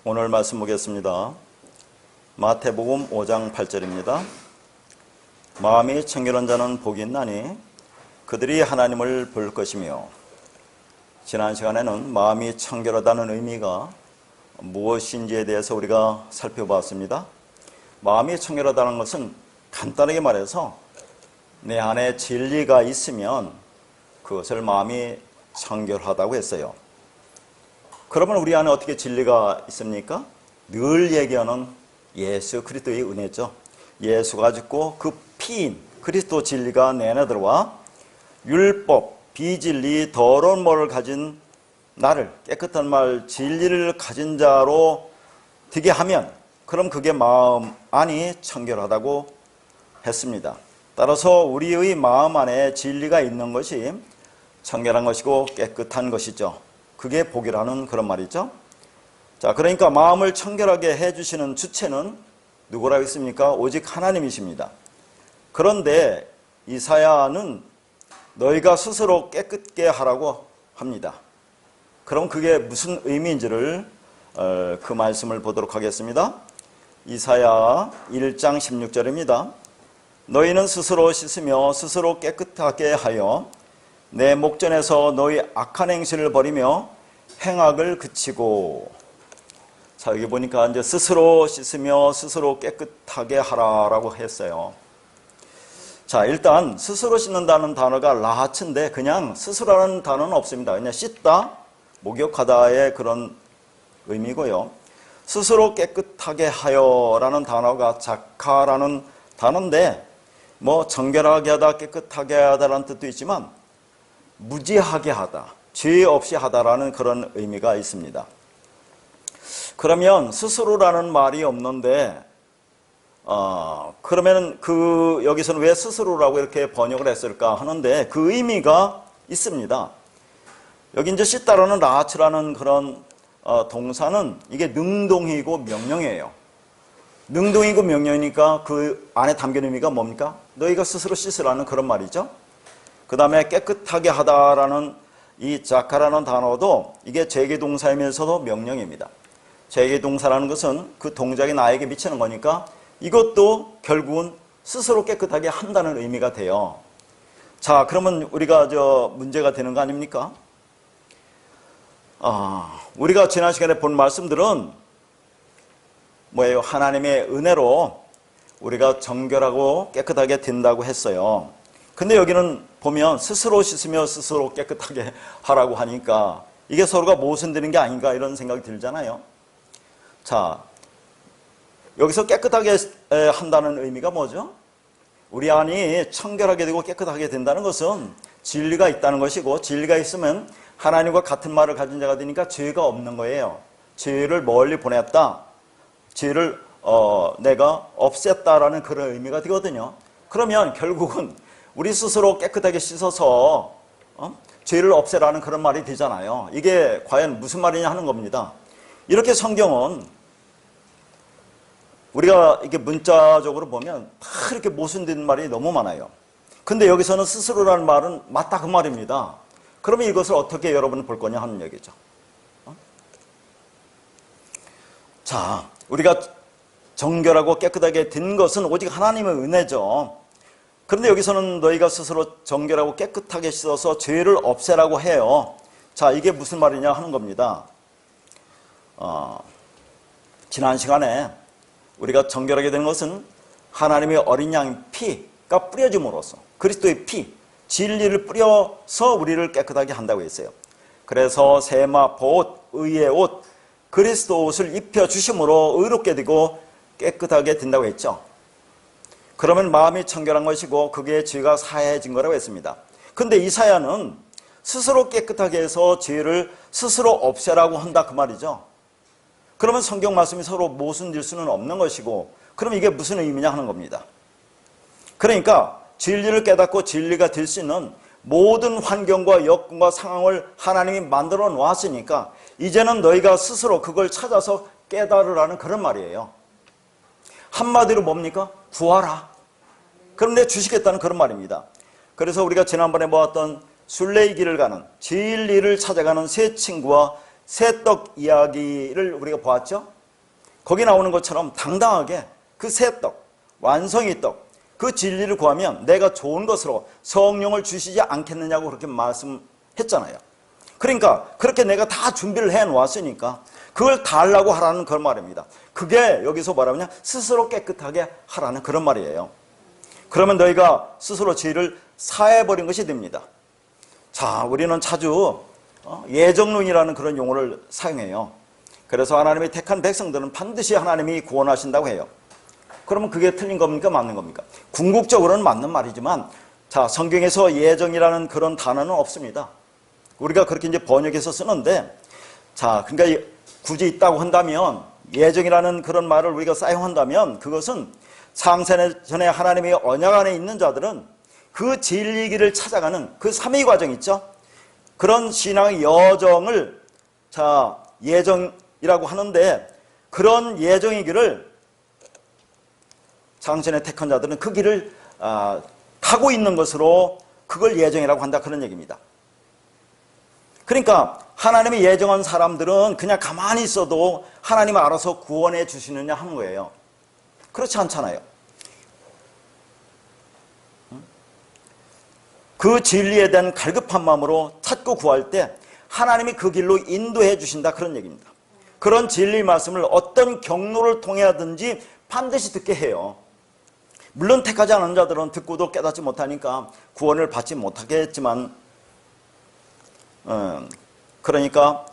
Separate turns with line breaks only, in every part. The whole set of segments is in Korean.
오늘 말씀 보겠습니다. 마태복음 5장 8절입니다. 마음이 청결한 자는 복이 있나니 그들이 하나님을 볼 것이며. 지난 시간에는 마음이 청결하다는 의미가 무엇인지에 대해서 우리가 살펴봤습니다. 마음이 청결하다는 것은 간단하게 말해서 내 안에 진리가 있으면 그것을 마음이 청결하다고 했어요. 그러면 우리 안에 어떻게 진리가 있습니까? 늘 얘기하는 예수 그리스도의 은혜죠. 예수가 죽고 그 피인 그리스도 진리가 내 안에 들어와 율법, 비진리, 더러운 모를 가진 나를 깨끗한 말, 진리를 가진 자로 되게 하면 그럼 그게 마음 안이 청결하다고 했습니다. 따라서 우리의 마음 안에 진리가 있는 것이 청결한 것이고 깨끗한 것이죠. 그게 복이라는 그런 말이죠. 자, 그러니까 마음을 청결하게 해주시는 주체는 누구라고 했습니까? 오직 하나님이십니다. 그런데 이사야는 너희가 스스로 깨끗게 하라고 합니다. 그럼 그게 무슨 의미인지를 그 말씀을 보도록 하겠습니다. 이사야 1장 16절입니다. 너희는 스스로 씻으며 스스로 깨끗하게 하여 내 목전에서 너희 악한 행실을 버리며 행악을 그치고. 자, 여기 보니까 이제 스스로 씻으며 스스로 깨끗하게 하라라고 했어요. 자, 일단 스스로 씻는다는 단어가 라하츠인데 그냥 스스로라는 단어는 없습니다. 그냥 씻다, 목욕하다의 그런 의미고요. 스스로 깨끗하게 하여라는 단어가 자카라는 단어인데 뭐 정결하게 하다, 깨끗하게 하다라는 뜻도 있지만 무지하게 하다, 죄 없이 하다라는 그런 의미가 있습니다. 그러면 스스로라는 말이 없는데 그러면 여기서는 왜 스스로라고 이렇게 번역을 했을까 하는데 그 의미가 있습니다. 여기 이제 씻다라는 라하츠라는 그런 동사는 이게 능동이고 명령이에요. 능동이고 명령이니까 그 안에 담긴 의미가 뭡니까? 너희가 스스로 씻으라는 그런 말이죠. 그 다음에 깨끗하게 하다라는 이 자카라는 단어도 이게 재계동사이면서도 명령입니다. 재계동사라는 것은 그 동작이 나에게 미치는 거니까 이것도 결국은 스스로 깨끗하게 한다는 의미가 돼요. 자, 그러면 우리가 문제가 되는 거 아닙니까? 우리가 지난 시간에 본 말씀들은 뭐예요? 하나님의 은혜로 우리가 정결하고 깨끗하게 된다고 했어요. 근데 여기는 보면 스스로 씻으며 스스로 깨끗하게 하라고 하니까 이게 서로가 모순되는 게 아닌가 이런 생각이 들잖아요. 자, 여기서 깨끗하게 한다는 의미가 뭐죠? 우리 안이 청결하게 되고 깨끗하게 된다는 것은 진리가 있다는 것이고 진리가 있으면 하나님과 같은 말을 가진 자가 되니까 죄가 없는 거예요. 죄를 멀리 보냈다. 죄를 내가 없앴다라는 그런 의미가 되거든요. 그러면 결국은 우리 스스로 깨끗하게 씻어서 죄를 없애라는 그런 말이 되잖아요. 이게 과연 무슨 말이냐 하는 겁니다. 이렇게 성경은 우리가 이렇게 문자적으로 보면 다 이렇게 모순된 말이 너무 많아요. 근데 여기서는 스스로라는 말은 맞다 그 말입니다. 그러면 이것을 어떻게 여러분은 볼 거냐 하는 얘기죠. 자, 우리가 정결하고 깨끗하게 된 것은 오직 하나님의 은혜죠. 그런데 여기서는 너희가 스스로 정결하고 깨끗하게 씻어서 죄를 없애라고 해요. 자, 이게 무슨 말이냐 하는 겁니다. 지난 시간에 우리가 정결하게 되는 것은 하나님의 어린 양 피가 뿌려짐으로써 그리스도의 피, 진리를 뿌려서 우리를 깨끗하게 한다고 했어요. 그래서 세마, 보옷, 의의 옷, 그리스도 옷을 입혀주심으로 의롭게 되고 깨끗하게 된다고 했죠. 그러면 마음이 청결한 것이고 그게 죄가 사해진 거라고 했습니다. 근데 이사야는 스스로 깨끗하게 해서 죄를 스스로 없애라고 한다 그 말이죠. 그러면 성경 말씀이 서로 모순될 수는 없는 것이고 그럼 이게 무슨 의미냐 하는 겁니다. 그러니까 진리를 깨닫고 진리가 될 수 있는 모든 환경과 여건과 상황을 하나님이 만들어 놓았으니까 이제는 너희가 스스로 그걸 찾아서 깨달으라는 그런 말이에요. 한마디로 뭡니까? 구하라. 그럼 내가 주시겠다는 그런 말입니다. 그래서 우리가 지난번에 보았던 순례의 가는 진리를 찾아가는 세 친구와 새 떡 이야기를 우리가 보았죠. 거기 나오는 것처럼 당당하게 그 새 떡, 완성의 떡, 그 진리를 구하면 내가 좋은 것으로 성령을 주시지 않겠느냐고 그렇게 말씀했잖아요. 그러니까 그렇게 내가 다 준비를 해놓았으니까 그걸 달라고 하라는 그런 말입니다. 그게 여기서 뭐라면 스스로 깨끗하게 하라는 그런 말이에요. 그러면 너희가 스스로 죄를 사해버린 것이 됩니다. 자, 우리는 자주 예정론이라는 그런 용어를 사용해요. 그래서 하나님이 택한 백성들은 반드시 하나님이 구원하신다고 해요. 그러면 그게 틀린 겁니까? 맞는 겁니까? 궁극적으로는 맞는 말이지만, 자, 성경에서 예정이라는 그런 단어는 없습니다. 우리가 그렇게 이제 번역해서 쓰는데, 자, 그러니까 굳이 있다고 한다면, 예정이라는 그런 말을 우리가 사용한다면, 그것은 창세 전에 하나님의 언약 안에 있는 자들은 그 진리기를 찾아가는 그 삼위 과정 있죠? 그런 신앙의 여정을, 자, 예정이라고 하는데, 그런 예정의 길을 창세전에 택한 자들은 그 길을 가고 있는 것으로 그걸 예정이라고 한다, 그런 얘기입니다. 그러니까 하나님이 예정한 사람들은 그냥 가만히 있어도 하나님이 알아서 구원해 주시느냐 하는 거예요. 그렇지 않잖아요. 그 진리에 대한 갈급한 마음으로 찾고 구할 때 하나님이 그 길로 인도해 주신다, 그런 얘기입니다. 그런 진리 말씀을 어떤 경로를 통해 하든지 반드시 듣게 해요. 물론 택하지 않은 자들은 듣고도 깨닫지 못하니까 구원을 받지 못하겠지만, 그러니까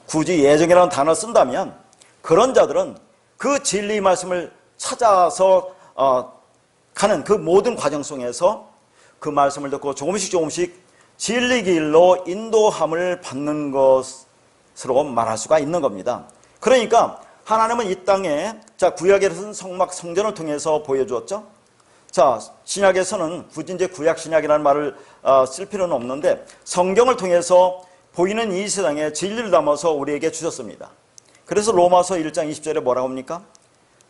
굳이 예정이라는 단어를 쓴다면 그런 자들은 그 진리 말씀을 찾아서 가는 그 모든 과정 속에서 그 말씀을 듣고 조금씩 진리 길로 인도함을 받는 것으로 말할 수가 있는 겁니다. 그러니까 하나님은 이 땅에, 자, 구약에서는 성막 성전을 통해서 보여주었죠. 자, 신약에서는 굳이 이제 구약 신약이라는 말을 쓸 필요는 없는데 성경을 통해서 보이는 이 세상에 진리를 담아서 우리에게 주셨습니다. 그래서 로마서 1장 20절에 뭐라고 합니까?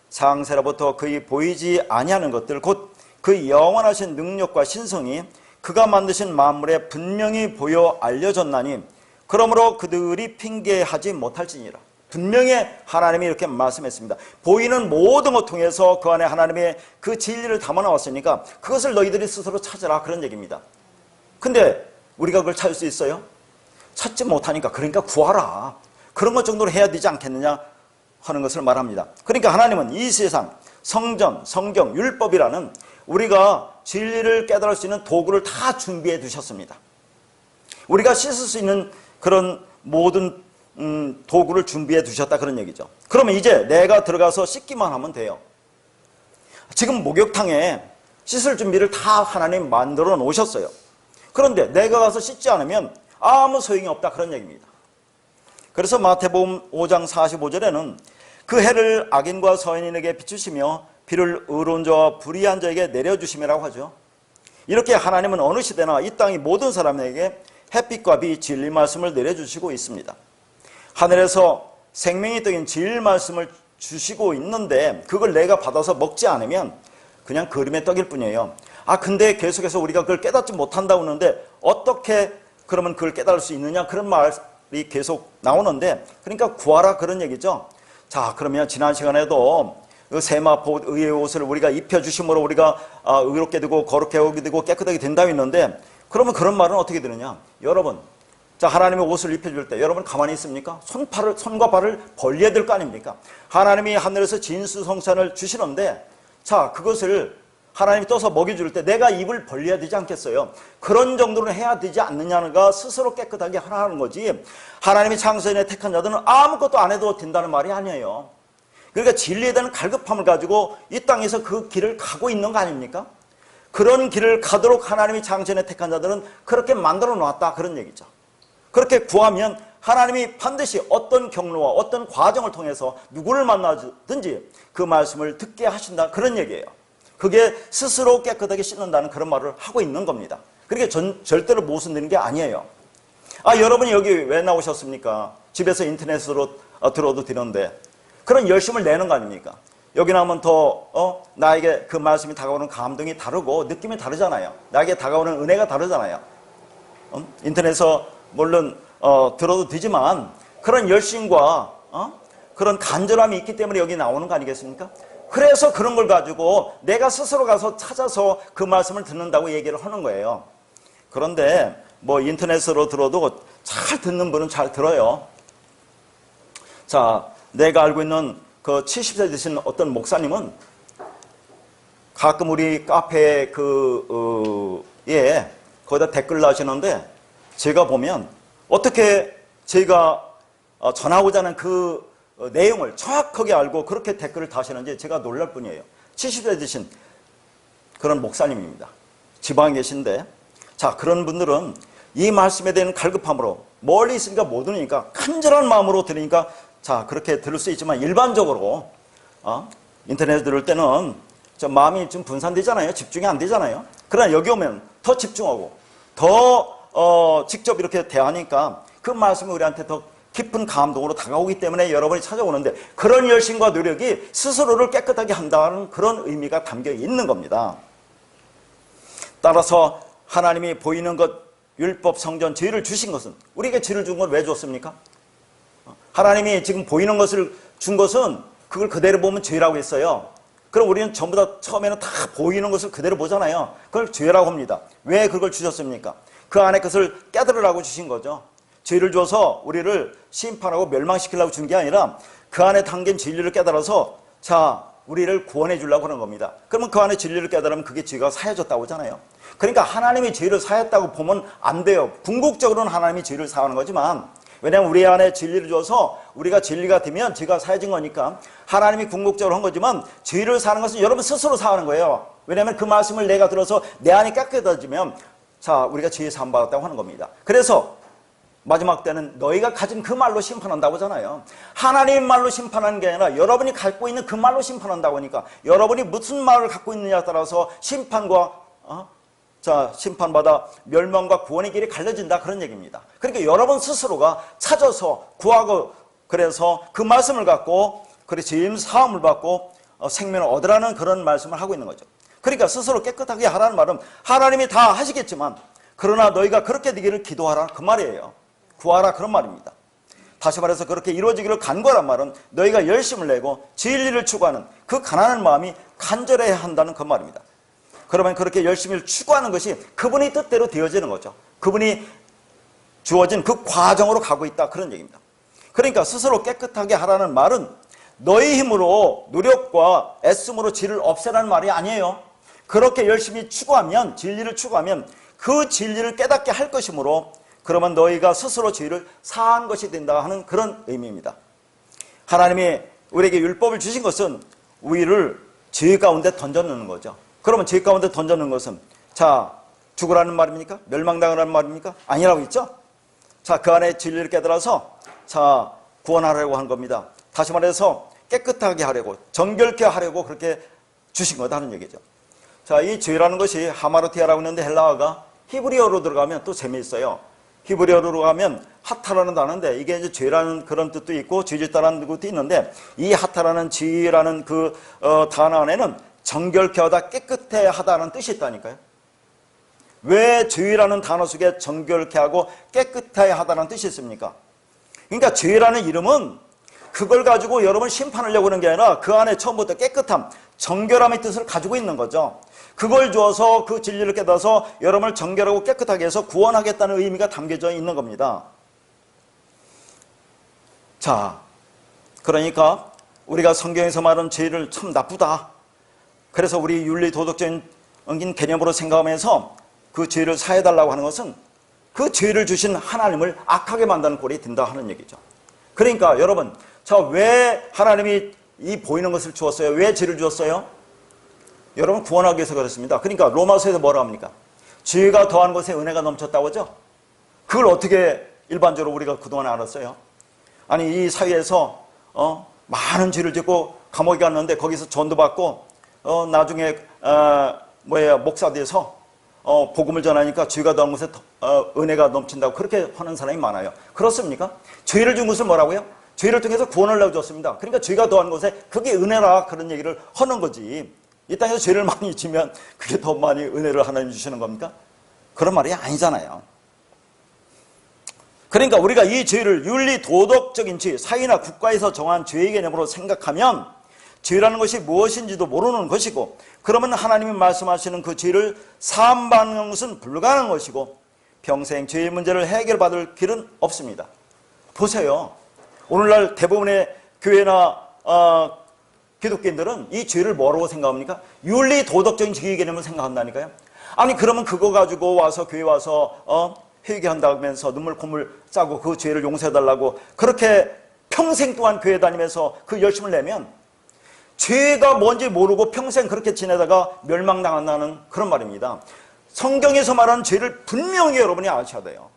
창세로부터 그의 보이지 아니하는 것들, 곧 그 영원하신 능력과 신성이 그가 만드신 만물에 분명히 보여 알려졌나니 그러므로 그들이 핑계하지 못할지니라. 분명히 하나님이 이렇게 말씀했습니다. 보이는 모든 것 통해서 그 안에 하나님의 그 진리를 담아 나왔으니까 그것을 너희들이 스스로 찾으라, 그런 얘기입니다. 근데 우리가 그걸 찾을 수 있어요? 찾지 못하니까, 그러니까 구하라, 그런 것 정도로 해야 되지 않겠느냐 하는 것을 말합니다. 그러니까 하나님은 이 세상 성전, 성경, 율법이라는 우리가 진리를 깨달을 수 있는 도구를 다 준비해 두셨습니다. 우리가 씻을 수 있는 그런 모든 도구를 준비해 두셨다, 그런 얘기죠. 그러면 이제 내가 들어가서 씻기만 하면 돼요. 지금 목욕탕에 씻을 준비를 다 하나님 만들어 놓으셨어요. 그런데 내가 가서 씻지 않으면 아무 소용이 없다, 그런 얘기입니다. 그래서 마태복음 5장 45절에는 그 해를 악인과 서인에게 비추시며 비를 의로운 자와 불의한 자에게 내려주심이라고 하죠. 이렇게 하나님은 어느 시대나 이 땅의 모든 사람에게 햇빛과 비, 진리 말씀을 내려주시고 있습니다. 하늘에서 생명의 떡인 진리 말씀을 주시고 있는데 그걸 내가 받아서 먹지 않으면 그냥 그림의 떡일 뿐이에요. 근데 계속해서 우리가 그걸 깨닫지 못한다고 하는데 어떻게 그러면 그걸 깨달을 수 있느냐, 그런 말이 계속 나오는데, 그러니까 구하라, 그런 얘기죠. 자, 그러면 지난 시간에도 그 세마포 의의 옷을 우리가 입혀주심으로 우리가 의롭게 되고 거룩하게 되고 깨끗하게 된다고 했는데, 그러면 그런 말은 어떻게 되느냐? 여러분, 자, 하나님의 옷을 입혀줄 때 여러분 가만히 있습니까? 손과 발을 벌려야 될 거 아닙니까? 하나님이 하늘에서 진수성찬을 주시는데, 자, 그것을 하나님이 떠서 먹여줄 때 내가 입을 벌려야 되지 않겠어요? 그런 정도는 해야 되지 않느냐가 스스로 깨끗하게 하라는 거지, 하나님이 창세전에 택한 자들은 아무것도 안 해도 된다는 말이 아니에요. 그러니까 진리에 대한 갈급함을 가지고 이 땅에서 그 길을 가고 있는 거 아닙니까? 그런 길을 가도록 하나님이 창세전에 택한 자들은 그렇게 만들어 놨다, 그런 얘기죠. 그렇게 구하면 하나님이 반드시 어떤 경로와 어떤 과정을 통해서 누구를 만나든지 그 말씀을 듣게 하신다, 그런 얘기예요. 그게 스스로 깨끗하게 씻는다는 그런 말을 하고 있는 겁니다. 그러니까 절대로 모순되는 게 아니에요. 여러분이 여기 왜 나오셨습니까? 집에서 인터넷으로 들어도 되는데 그런 열심을 내는 거 아닙니까? 여기 나오면 더 나에게 그 말씀이 다가오는 감동이 다르고 느낌이 다르잖아요. 나에게 다가오는 은혜가 다르잖아요. 인터넷에서 물론 들어도 되지만 그런 열심과 그런 간절함이 있기 때문에 여기 나오는 거 아니겠습니까? 그래서 그런 걸 가지고 내가 스스로 가서 찾아서 그 말씀을 듣는다고 얘기를 하는 거예요. 그런데 뭐 인터넷으로 들어도 잘 듣는 분은 잘 들어요. 자, 내가 알고 있는 그 70세 되신 어떤 목사님은 가끔 우리 카페에 거기다 댓글 나시는데 제가 보면 어떻게 제가 전하고자 하는 그 내용을 정확하게 알고 그렇게 댓글을 다시는지 제가 놀랄 뿐이에요. 70세 되신 그런 목사님입니다. 지방에 계신데, 자, 그런 분들은 이 말씀에 대한 갈급함으로 멀리 있으니까 못 들으니까 간절한 마음으로 들으니까 자, 그렇게 들을 수 있지만 일반적으로 인터넷에 들을 때는 좀 마음이 좀 분산되잖아요. 집중이 안 되잖아요. 그러나 여기 오면 더 집중하고 더 직접 이렇게 대하니까 그 말씀이 우리한테 더 깊은 감동으로 다가오기 때문에 여러분이 찾아오는데, 그런 열심과 노력이 스스로를 깨끗하게 한다는 그런 의미가 담겨 있는 겁니다. 따라서 하나님이 보이는 것, 율법, 성전, 죄를 주신 것은, 우리에게 죄를 준 건 왜 줬습니까? 하나님이 지금 보이는 것을 준 것은 그걸 그대로 보면 죄라고 했어요. 그럼 우리는 전부 다 처음에는 다 보이는 것을 그대로 보잖아요. 그걸 죄라고 합니다. 왜 그걸 주셨습니까? 그 안에 것을 깨달으라고 주신 거죠. 죄를 줘서 우리를 심판하고 멸망시키려고 준 게 아니라 그 안에 담긴 진리를 깨달아서 자, 우리를 구원해 주려고 하는 겁니다. 그러면 그 안에 진리를 깨달으면 그게 죄가 사해졌다고 하잖아요. 그러니까 하나님이 죄를 사했다고 보면 안 돼요. 궁극적으로는 하나님이 죄를 사하는 거지만, 왜냐하면 우리 안에 진리를 줘서 우리가 진리가 되면 죄가 사해진 거니까 하나님이 궁극적으로 한 거지만, 죄를 사는 것은 여러분 스스로 사하는 거예요. 왜냐하면 그 말씀을 내가 들어서 내 안이 깨끗해지면 자, 우리가 죄 사함 받았다고 하는 겁니다. 그래서 마지막 때는 너희가 가진 그 말로 심판한다고 하잖아요. 하나님 말로 심판하는 게 아니라 여러분이 갖고 있는 그 말로 심판한다고 하니까 여러분이 무슨 말을 갖고 있느냐에 따라서 심판과 심판받아 멸망과 구원의 길이 갈려진다, 그런 얘기입니다. 그러니까 여러분 스스로가 찾아서 구하고, 그래서 그 말씀을 갖고 죄임 사함을 받고 생명을 얻으라는 그런 말씀을 하고 있는 거죠. 그러니까 스스로 깨끗하게 하라는 말은 하나님이 다 하시겠지만, 그러나 너희가 그렇게 되기를 기도하라, 그 말이에요. 구하라, 그런 말입니다. 다시 말해서 그렇게 이루어지기를 간구하란 말은 너희가 열심을 내고 진리를 추구하는 그 가난한 마음이 간절해야 한다는 그 말입니다. 그러면 그렇게 열심히 추구하는 것이 그분의 뜻대로 되어지는 거죠. 그분이 주어진 그 과정으로 가고 있다, 그런 얘기입니다. 그러니까 스스로 깨끗하게 하라는 말은 너희 힘으로 노력과 애씀으로 죄를 없애라는 말이 아니에요. 그렇게 열심히 추구하면, 진리를 추구하면 그 진리를 깨닫게 할 것이므로, 그러면 너희가 스스로 죄를 사한 것이 된다 하는 그런 의미입니다. 하나님이 우리에게 율법을 주신 것은 우리를 죄 가운데 던져넣는 거죠. 그러면 죄 가운데 던져넣는 것은 자, 죽으라는 말입니까? 멸망당하라는 말입니까? 아니라고 했죠? 자, 그 안에 진리를 깨달아서 자, 구원하려고 한 겁니다. 다시 말해서 깨끗하게 하려고, 정결케 하려고 그렇게 주신 거다는 얘기죠. 자, 이 죄라는 것이 하마르티아라고 있는데 헬라어가 히브리어로 들어가면 또 재미있어요. 히브리어로 가면 하타라는 단어인데 이게 이제 죄라는 그런 뜻도 있고 죄짓다라는 뜻도 있는데, 이 하타라는 지라는 그 단어 안에는 정결케 하다, 깨끗해 하다는 뜻이 있다니까요. 왜 죄라는 단어 속에 정결케 하고 깨끗해 하다는 뜻이 있습니까? 그러니까 죄라는 이름은 그걸 가지고 여러분 심판하려고 하는 게 아니라 그 안에 처음부터 깨끗함, 정결함의 뜻을 가지고 있는 거죠. 그걸 주어서 그 진리를 깨달아서 여러분을 정결하고 깨끗하게 해서 구원하겠다는 의미가 담겨져 있는 겁니다. 자, 그러니까 우리가 성경에서 말하는 죄를 참 나쁘다, 그래서 우리 윤리 도덕적인 개념으로 생각하면서 그 죄를 사해달라고 하는 것은 그 죄를 주신 하나님을 악하게 만드는 꼴이 된다 하는 얘기죠. 그러니까 여러분, 자, 왜 하나님이 이 보이는 것을 주었어요? 왜 죄를 주었어요? 여러분 구원하기 위해서 그렇습니다. 그러니까 로마서에서 뭐라 합니까? 죄가 더한 곳에 은혜가 넘쳤다고 하죠? 그걸 어떻게 일반적으로 우리가 그동안 알았어요? 아니, 이 사회에서 많은 죄를 짓고 감옥에 갔는데 거기서 전도 받고 나중에 목사 돼서 복음을 전하니까 죄가 더한 곳에 은혜가 넘친다고 그렇게 하는 사람이 많아요. 그렇습니까? 죄를 준 것을 뭐라고요? 죄를 통해서 구원을 내줬습니다. 그러니까 죄가 더한 곳에 그게 은혜라, 그런 얘기를 하는 거지. 이 땅에서 죄를 많이 지면 그게 더 많이 은혜를 하나님 주시는 겁니까? 그런 말이 아니잖아요. 그러니까 우리가 이 죄를 윤리 도덕적인 죄, 사회나 국가에서 정한 죄의 개념으로 생각하면 죄라는 것이 무엇인지도 모르는 것이고, 그러면 하나님이 말씀하시는 그 죄를 사함받는 것은 불가능한 것이고 평생 죄의 문제를 해결받을 길은 없습니다. 보세요. 오늘날 대부분의 교회나 기독교인들은 이 죄를 뭐라고 생각합니까? 윤리 도덕적인 죄의 개념을 생각한다니까요. 아니 그러면 그거 가지고 와서 교회 와서 회개한다면서 눈물 콧물 짜고 그 죄를 용서해달라고 그렇게 평생 동안 교회 다니면서 그 열심을 내면 죄가 뭔지 모르고 평생 그렇게 지내다가 멸망당한다는 그런 말입니다. 성경에서 말하는 죄를 분명히 여러분이 아셔야 돼요.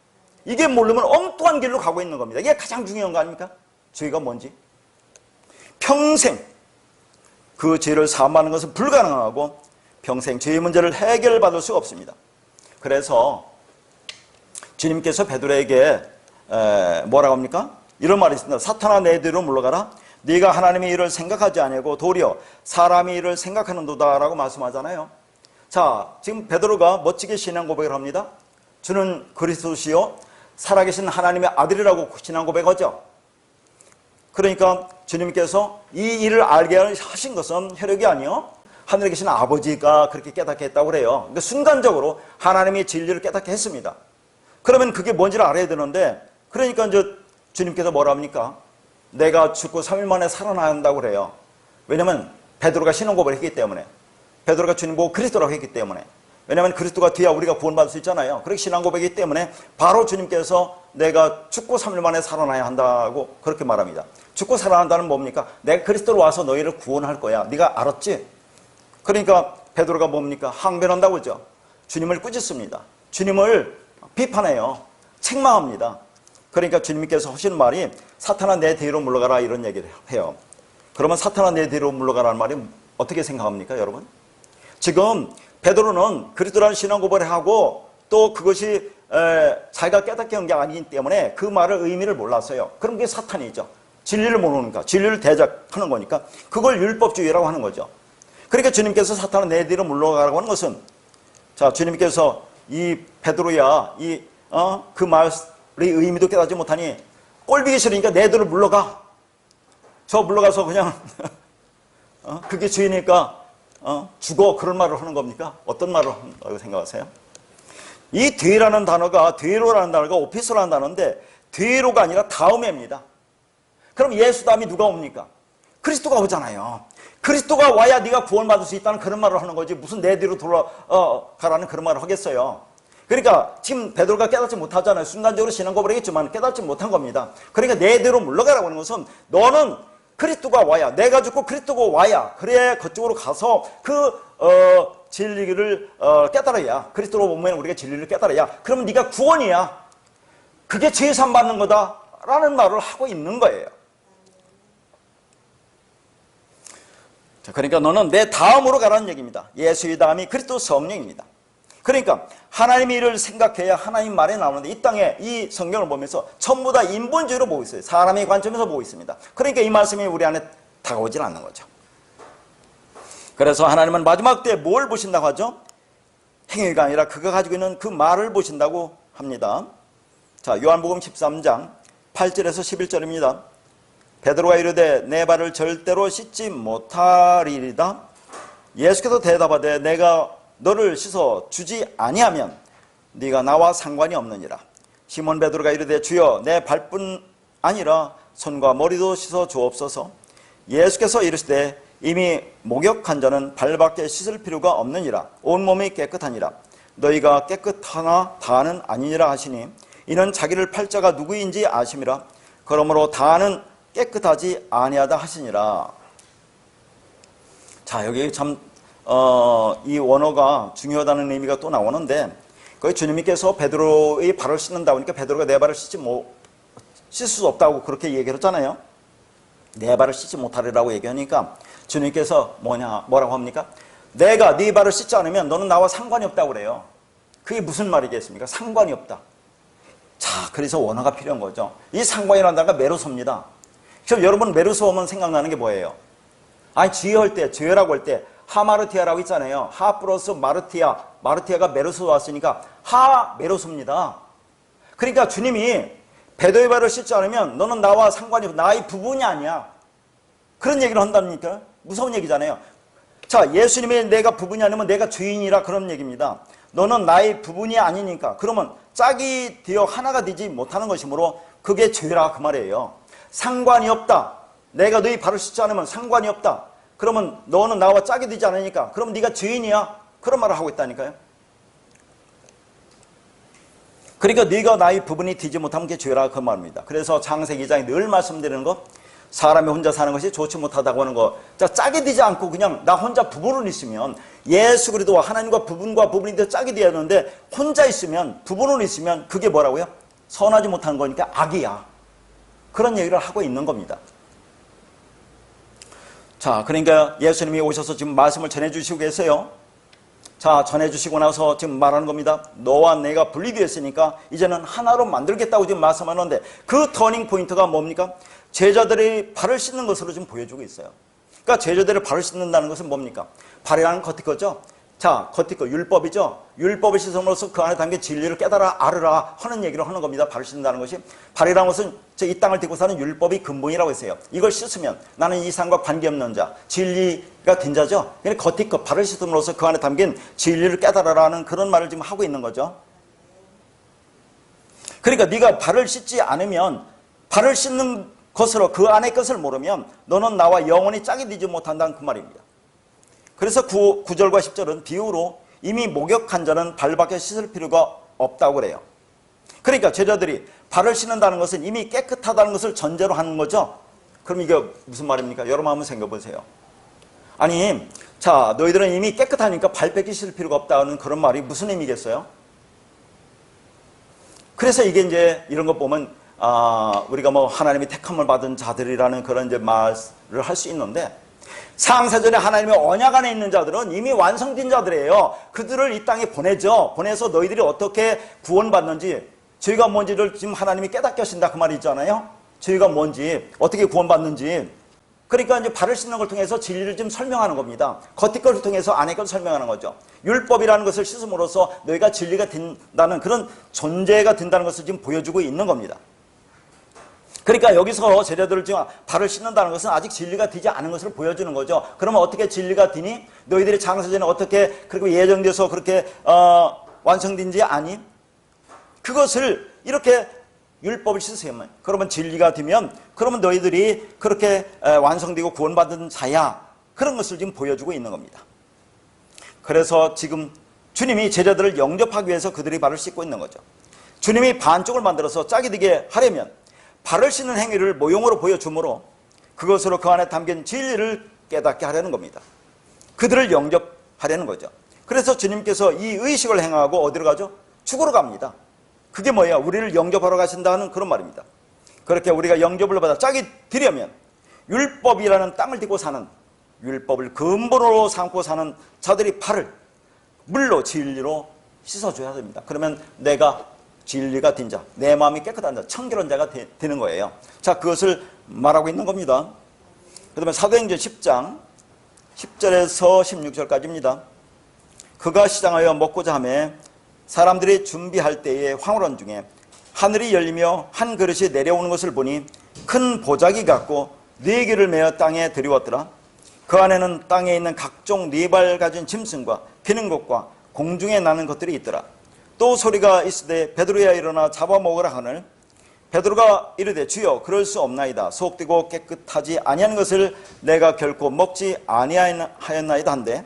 이게 모르면 엉뚱한 길로 가고 있는 겁니다. 이게 가장 중요한 거 아닙니까? 죄가 뭔지. 평생 그 죄를 사함하는 것은 불가능하고 평생 죄의 문제를 해결받을 수가 없습니다. 그래서 주님께서 베드로에게 뭐라고 합니까? 이런 말이 있습니다. 사탄아 내 뒤로 물러가라. 네가 하나님의 일을 생각하지 아니하고 도리어 사람의 일을 생각하는도다 라고 말씀하잖아요. 자, 지금 베드로가 멋지게 신앙 고백을 합니다. 주는 그리스도시요 살아계신 하나님의 아들이라고 신앙 고백하죠. 그러니까 주님께서 이 일을 알게 하신 것은 혈육이 아니요 하늘에 계신 아버지가 그렇게 깨닫게 했다고 그래요. 그러니까 순간적으로 하나님의 진리를 깨닫게 했습니다. 그러면 그게 뭔지를 알아야 되는데, 그러니까 이제 주님께서 뭐라 합니까? 내가 죽고 3일 만에 살아나야 한다고 그래요. 왜냐면 베드로가 신앙 고백을 했기 때문에, 베드로가 주님 보고 그리스도라고 했기 때문에, 왜냐면 그리스도가 뒤야 우리가 구원받을 수 있잖아요. 그렇게 신앙 고백이기 때문에 바로 주님께서 내가 죽고 3일 만에 살아나야 한다고 그렇게 말합니다. 죽고 살아난다는 뭡니까? 내가 그리스도로 와서 너희를 구원할 거야. 네가 알았지? 그러니까 베드로가 뭡니까? 항변한다고 그러죠. 주님을 꾸짖습니다. 주님을 비판해요. 책망합니다. 그러니까 주님께서 하시는 말이 사탄아 내 뒤로 물러가라 이런 얘기를 해요. 그러면 사탄아 내 뒤로 물러가라는 말이 어떻게 생각합니까 여러분? 지금 베드로는 그리스도라는 신앙 고백을 하고 또 그것이 자기가 깨닫게 한 게 아니기 때문에 그 말의 의미를 몰랐어요. 그럼 그게 사탄이죠. 진리를 모르니까, 진리를 대적하는 거니까 그걸 율법주의라고 하는 거죠. 그러니까 주님께서 사탄아 내 뒤로 물러가라고 하는 것은, 자 주님께서 이 베드로야 그 말의 의미도 깨닫지 못하니 꼴보기 싫으니까 내 뒤로 물러가. 저 물러가서 그냥 그게 죄니까 죽어 그런 말을 하는 겁니까? 어떤 말을 한다고 생각하세요? 이 뒤라는 단어가, 뒤로라는 단어가 오피스라는 단어인데 뒤로가 아니라 다음에입니다. 그럼 예수 다음에 누가 옵니까? 그리스도가 오잖아요. 그리스도가 와야 네가 구원받을 수 있다는 그런 말을 하는 거지 무슨 내 뒤로 돌아가라는 그런 말을 하겠어요. 그러니까 지금 베드로가 깨닫지 못하잖아요. 순간적으로 신앙 고백을 했지만 깨닫지 못한 겁니다. 그러니까 내 뒤로 물러가라고 하는 것은 너는 그리스도가 와야, 내가 죽고 그리스도가 와야, 그래야 그쪽으로 가서 그 진리를 깨달아야, 그리스도로 보면 우리가 진리를 깨달아야, 그러면 네가 구원이야. 그게 제산 받는 거다라는 말을 하고 있는 거예요. 자, 그러니까 너는 내 다음으로 가라는 얘기입니다. 예수의 다음이 그리스도 성령입니다. 그러니까 하나님의 일을 생각해야 하나님 말에 나오는데, 이 땅에 이 성경을 보면서 전부 다 인본주의로 보고 있어요. 사람의 관점에서 보고 있습니다. 그러니까 이 말씀이 우리 안에 다가오질 않는 거죠. 그래서 하나님은 마지막 때 뭘 보신다고 하죠? 행위가 아니라 그가 가지고 있는 그 말을 보신다고 합니다. 자, 요한복음 13장 8절에서 11절입니다. 베드로가 이르되 내 발을 절대로 씻지 못하리이다. 예수께서 대답하되 내가 너를 씻어 주지 아니하면 네가 나와 상관이 없느니라. 시몬 베드로가 이르되 주여 내 발뿐 아니라 손과 머리도 씻어 주옵소서. 예수께서 이르시되 이미 목욕한 자는 발밖에 씻을 필요가 없느니라. 온몸이 깨끗하니라. 너희가 깨끗하나 다는 아니니라 하시니 이는 자기를 팔 자가 누구인지 아심이라. 그러므로 다는 깨끗하지 아니하다 하시니라. 자, 여기 참 이 원어가 중요하다는 의미가 또 나오는데, 거기 주님께서 베드로의 발을 씻는다 보니까 베드로가 내 발을 씻을 수 없다고 그렇게 얘기를 했잖아요. 내 발을 씻지 못하리라고 얘기하니까 주님께서 뭐라고 합니까? 내가 네 발을 씻지 않으면 너는 나와 상관이 없다고 그래요. 그게 무슨 말이겠습니까? 상관이 없다. 자, 그래서 원어가 필요한 거죠. 이 상관이라는 단어가 메로소입니다. 그럼 여러분 메로소 오면 생각나는 게 뭐예요? 아니, 지혜할 때, 지혜라고 할 때 하마르티아라고 있잖아요. 하 플러스 마르티아, 마르티아가 메로소 왔으니까 하 메로소입니다. 그러니까 주님이 베드로의 발을 씻지 않으면 너는 나와 상관이 없어. 나의 부분이 아니야. 그런 얘기를 한답니까? 무서운 얘기잖아요. 자, 예수님의 내가 부분이 아니면 내가 죄인이라 그런 얘기입니다. 너는 나의 부분이 아니니까. 그러면 짝이 되어 하나가 되지 못하는 것이므로 그게 죄라 그 말이에요. 상관이 없다. 내가 너희 발을 씻지 않으면 상관이 없다. 그러면 너는 나와 짝이 되지 않으니까 그럼 네가 죄인이야. 그런 말을 하고 있다니까요. 그러니까 네가 나의 부분이 되지 못하면 그게 죄라 그 말입니다. 그래서 창세기 2장에 늘 말씀드리는 것, 사람이 혼자 사는 것이 좋지 못하다고 하는 거. 자, 짝이 되지 않고 그냥 나 혼자 부분은 있으면 예수 그리스도와 하나님과 부분이 돼 짝이 되어야 하는데 혼자 있으면 부분은 있으면 그게 뭐라고요? 선하지 못한 거니까 악이야. 그런 얘기를 하고 있는 겁니다. 자, 그러니까 예수님이 오셔서 지금 말씀을 전해주시고 계세요. 자, 전해주시고 나서 지금 말하는 겁니다. 너와 내가 분리되었으니까 이제는 하나로 만들겠다고 지금 말씀하는데 그 터닝 포인트가 뭡니까? 제자들이 발을 씻는 것으로 지금 보여주고 있어요. 그러니까 제자들이 발을 씻는다는 것은 뭡니까? 발이라는 겉이 거죠. 자, 겉이 거 율법이죠. 율법을 씻음으로써 그 안에 담긴 진리를 깨달아 알으라 하는 얘기를 하는 겁니다. 발을 씻는다는 것이. 발이라는 것은 이 땅을 딛고 사는 율법이 근본이라고 했어요. 이걸 씻으면 나는 이 세상과 관계없는 자, 진리가 된 자죠. 그러니까 겉이 거 발을 씻음으로써 그 안에 담긴 진리를 깨달아라는 그런 말을 지금 하고 있는 거죠. 그러니까 네가 발을 씻지 않으면 발을 씻는 것으로 그 안의 것을 모르면 너는 나와 영원히 짝이 되지 못한다는 그 말입니다. 그래서 9절과 10절은 비유로 이미 목욕한 자는 발밖에 씻을 필요가 없다고 그래요. 그러니까 제자들이 발을 씻는다는 것은 이미 깨끗하다는 것을 전제로 하는 거죠. 그럼 이게 무슨 말입니까? 여러분 한번 생각해 보세요. 아니, 자, 너희들은 이미 깨끗하니까 발밖에 씻을 필요가 없다는 그런 말이 무슨 의미겠어요? 그래서 이게 이제 이런 거 보면 우리가 뭐 하나님이 택함을 받은 자들이라는 그런 이제 말을 할 수 있는데 창세전에 하나님의 언약 안에 있는 자들은 이미 완성된 자들이에요. 그들을 이 땅에 보내죠. 보내서 너희들이 어떻게 구원받는지, 죄가 뭔지를 지금 하나님이 깨닫게 하신다 그 말이 있잖아요. 죄가 뭔지, 어떻게 구원받는지. 그러니까 이제 발을 씻는 걸 통해서 진리를 지금 설명하는 겁니다. 겉의 것을 통해서 안의 것을 설명하는 거죠. 율법이라는 것을 씻음으로써 너희가 진리가 된다는 그런 존재가 된다는 것을 지금 보여주고 있는 겁니다. 그러니까 여기서 제자들을 지금 발을 씻는다는 것은 아직 진리가 되지 않은 것을 보여주는 거죠. 그러면 어떻게 진리가 되니? 너희들이 창세전에 어떻게 그리고 예정돼서 그렇게 완성된지 아니? 그것을 이렇게 율법을 씻으면 그러면 진리가 되면 그러면 너희들이 그렇게 완성되고 구원받은 자야. 그런 것을 지금 보여주고 있는 겁니다. 그래서 지금 주님이 제자들을 영접하기 위해서 그들이 발을 씻고 있는 거죠. 주님이 반쪽을 만들어서 짝이 되게 하려면 발을 씻는 행위를 모형으로 보여주므로 그것으로 그 안에 담긴 진리를 깨닫게 하려는 겁니다. 그들을 영접하려는 거죠. 그래서 주님께서 이 의식을 행하고 어디로 가죠? 죽으러 갑니다. 그게 뭐예요? 우리를 영접하러 가신다는 그런 말입니다. 그렇게 우리가 영접을 받아 짝이 되려면 율법이라는 땅을 딛고 사는, 율법을 근본으로 삼고 사는 자들이 발을 물로 진리로 씻어줘야 됩니다. 그러면 내가 진리가 된 자, 내 마음이 깨끗한 자, 청결한 자가 되는 거예요. 자, 그것을 말하고 있는 겁니다. 그 다음에 사도행전 10장 10절에서 16절까지입니다. 그가 시장하여 먹고자 하매 사람들이 준비할 때에 황홀한 중에 하늘이 열리며 한 그릇이 내려오는 것을 보니 큰 보자기 같고 네 개를 메어 땅에 들이웠더라. 그 안에는 땅에 있는 각종 네 발 가진 짐승과 기는 것과 공중에 나는 것들이 있더라. 또 소리가 있으되 베드로야 일어나 잡아먹으라 하늘 베드로가 이르되 주여 그럴 수 없나이다. 소옥되고 깨끗하지 아니한 것을 내가 결코 먹지 아니하였나이다 한데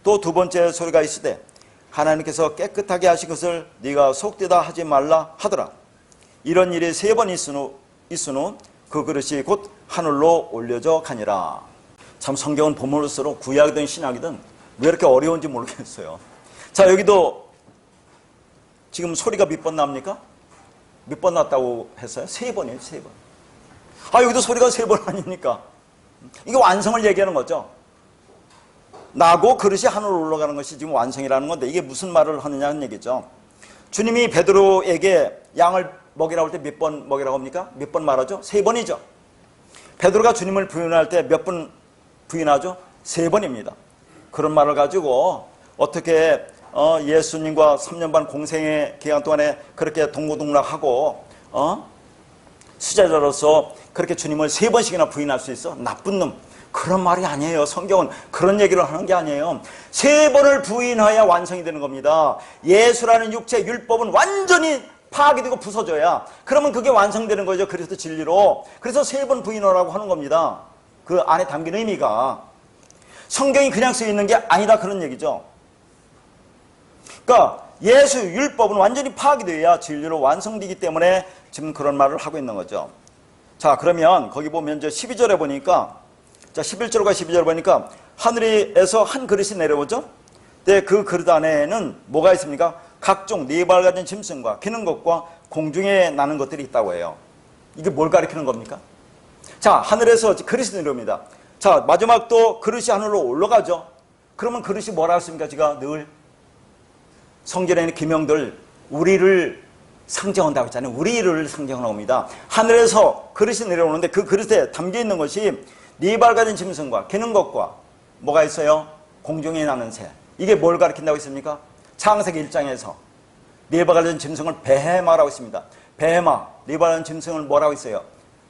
또 두 번째 소리가 있으되 하나님께서 깨끗하게 하신 것을 네가 소옥되다 하지 말라 하더라. 이런 일이 세 번 있으누 그 그릇이 곧 하늘로 올려져 가니라. 참 성경은 본문으로서 구약이든 신약이든 왜 이렇게 어려운지 모르겠어요. 자, 여기도 지금 소리가 몇 번 납니까? 몇 번 났다고 했어요? 세 번이에요, 세 번. 여기도 소리가 세 번 아닙니까? 이게 완성을 얘기하는 거죠. 나고 그릇이 하늘로 올라가는 것이 지금 완성이라는 건데 이게 무슨 말을 하느냐는 얘기죠. 주님이 베드로에게 양을 먹이라고 할 때 몇 번 먹이라고 합니까? 몇 번 말하죠? 세 번이죠. 베드로가 주님을 부인할 때 몇 번 부인하죠? 세 번입니다. 그런 말을 가지고 어떻게 예수님과 3년 반 공생의 기간 동안에 그렇게 동고동락하고 수제자로서 그렇게 주님을 3번씩이나 부인할 수 있어? 나쁜 놈. 그런 말이 아니에요. 성경은 그런 얘기를 하는 게 아니에요. 3번을 부인해야 완성이 되는 겁니다. 예수라는 육체 율법은 완전히 파괴되고 부서져야, 그러면 그게 완성되는 거죠. 그리스도 진리로. 그래서 3번 부인하라고 하는 겁니다. 그 안에 담긴 의미가. 성경이 그냥 쓰여 있는 게 아니다, 그런 얘기죠. 그러니까 예수 율법은 완전히 파괴되어야 진리로 완성되기 때문에 지금 그런 말을 하고 있는 거죠. 자, 그러면 거기 보면 이제 12절에 보니까, 자, 11절과 12절에 보니까 하늘에서 한 그릇이 내려오죠. 근데 그 그릇 안에는 뭐가 있습니까? 각종 4발 가진 짐승과 기는 것과 공중에 나는 것들이 있다고 해요. 이게 뭘 가리키는 겁니까? 자, 하늘에서 그릇이 내려옵니다. 자, 마지막 또 그릇이 하늘로 올라가죠. 그러면 그릇이 뭐라 했습니까? 제가 늘 성전에 있는 기명들, 우리를 상징한다고 했잖아요. 우리를 상징하는 겁니다. 하늘에서 그릇이 내려오는데 그 그릇에 담겨있는 것이 4발 가진 짐승과 기는 것과 뭐가 있어요? 공중에 나는 새. 이게 뭘 가리킨다고 했습니까? 창세기 1장에서 4발 가진 짐승을 베헤마라고 했습니다. 베헤마, 4발 가진 짐승을 뭐라고 했어요?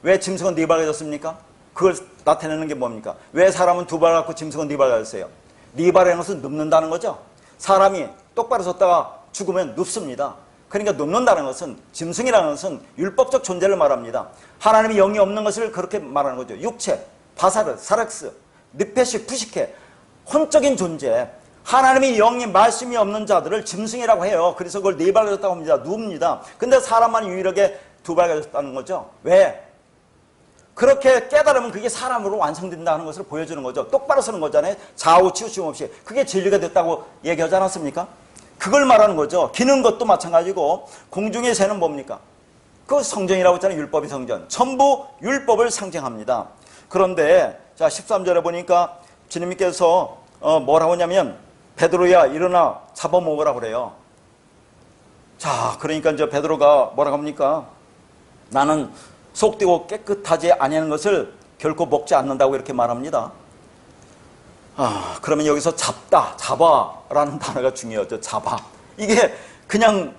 왜 짐승은 4발 가졌습니까? 그걸 나타내는 게 뭡니까? 왜 사람은 2발 갖고 짐승은 4발 가졌어요? 4발의 것은 눕는다는 거죠. 사람이 똑바로 섰다가 죽으면 눕습니다. 그러니까 눕는다는 것은, 짐승이라는 것은 율법적 존재를 말합니다. 하나님이 영이 없는 것을 그렇게 말하는 거죠. 육체, 바사르, 사렉스, 느페시, 푸시케, 혼적인 존재, 하나님이 영이 말씀이 없는 자들을 짐승이라고 해요. 그래서 그걸 4발 가졌다고 합니다. 눕니다. 근데 사람만 유일하게 2발 가졌다는 거죠. 왜? 그렇게 깨달으면 그게 사람으로 완성된다는 것을 보여주는 거죠. 똑바로 서는 거잖아요. 좌우 치우침 없이. 그게 진리가 됐다고 얘기하지 않았습니까? 그걸 말하는 거죠. 기는 것도 마찬가지고, 공중의 새는 뭡니까? 그 성전이라고 했잖아요. 율법이 성전. 전부 율법을 상징합니다. 그런데 자, 13절에 보니까 주님께서 뭐라고 하냐면, 베드로야 일어나 잡아먹으라 그래요. 자, 그러니까 이제 베드로가 뭐라고 합니까? 나는 속되고 깨끗하지 아니하는 것을 결코 먹지 않는다고 이렇게 말합니다. 그러면 여기서 잡다, 잡아라는 단어가 중요하죠. 잡아. 이게 그냥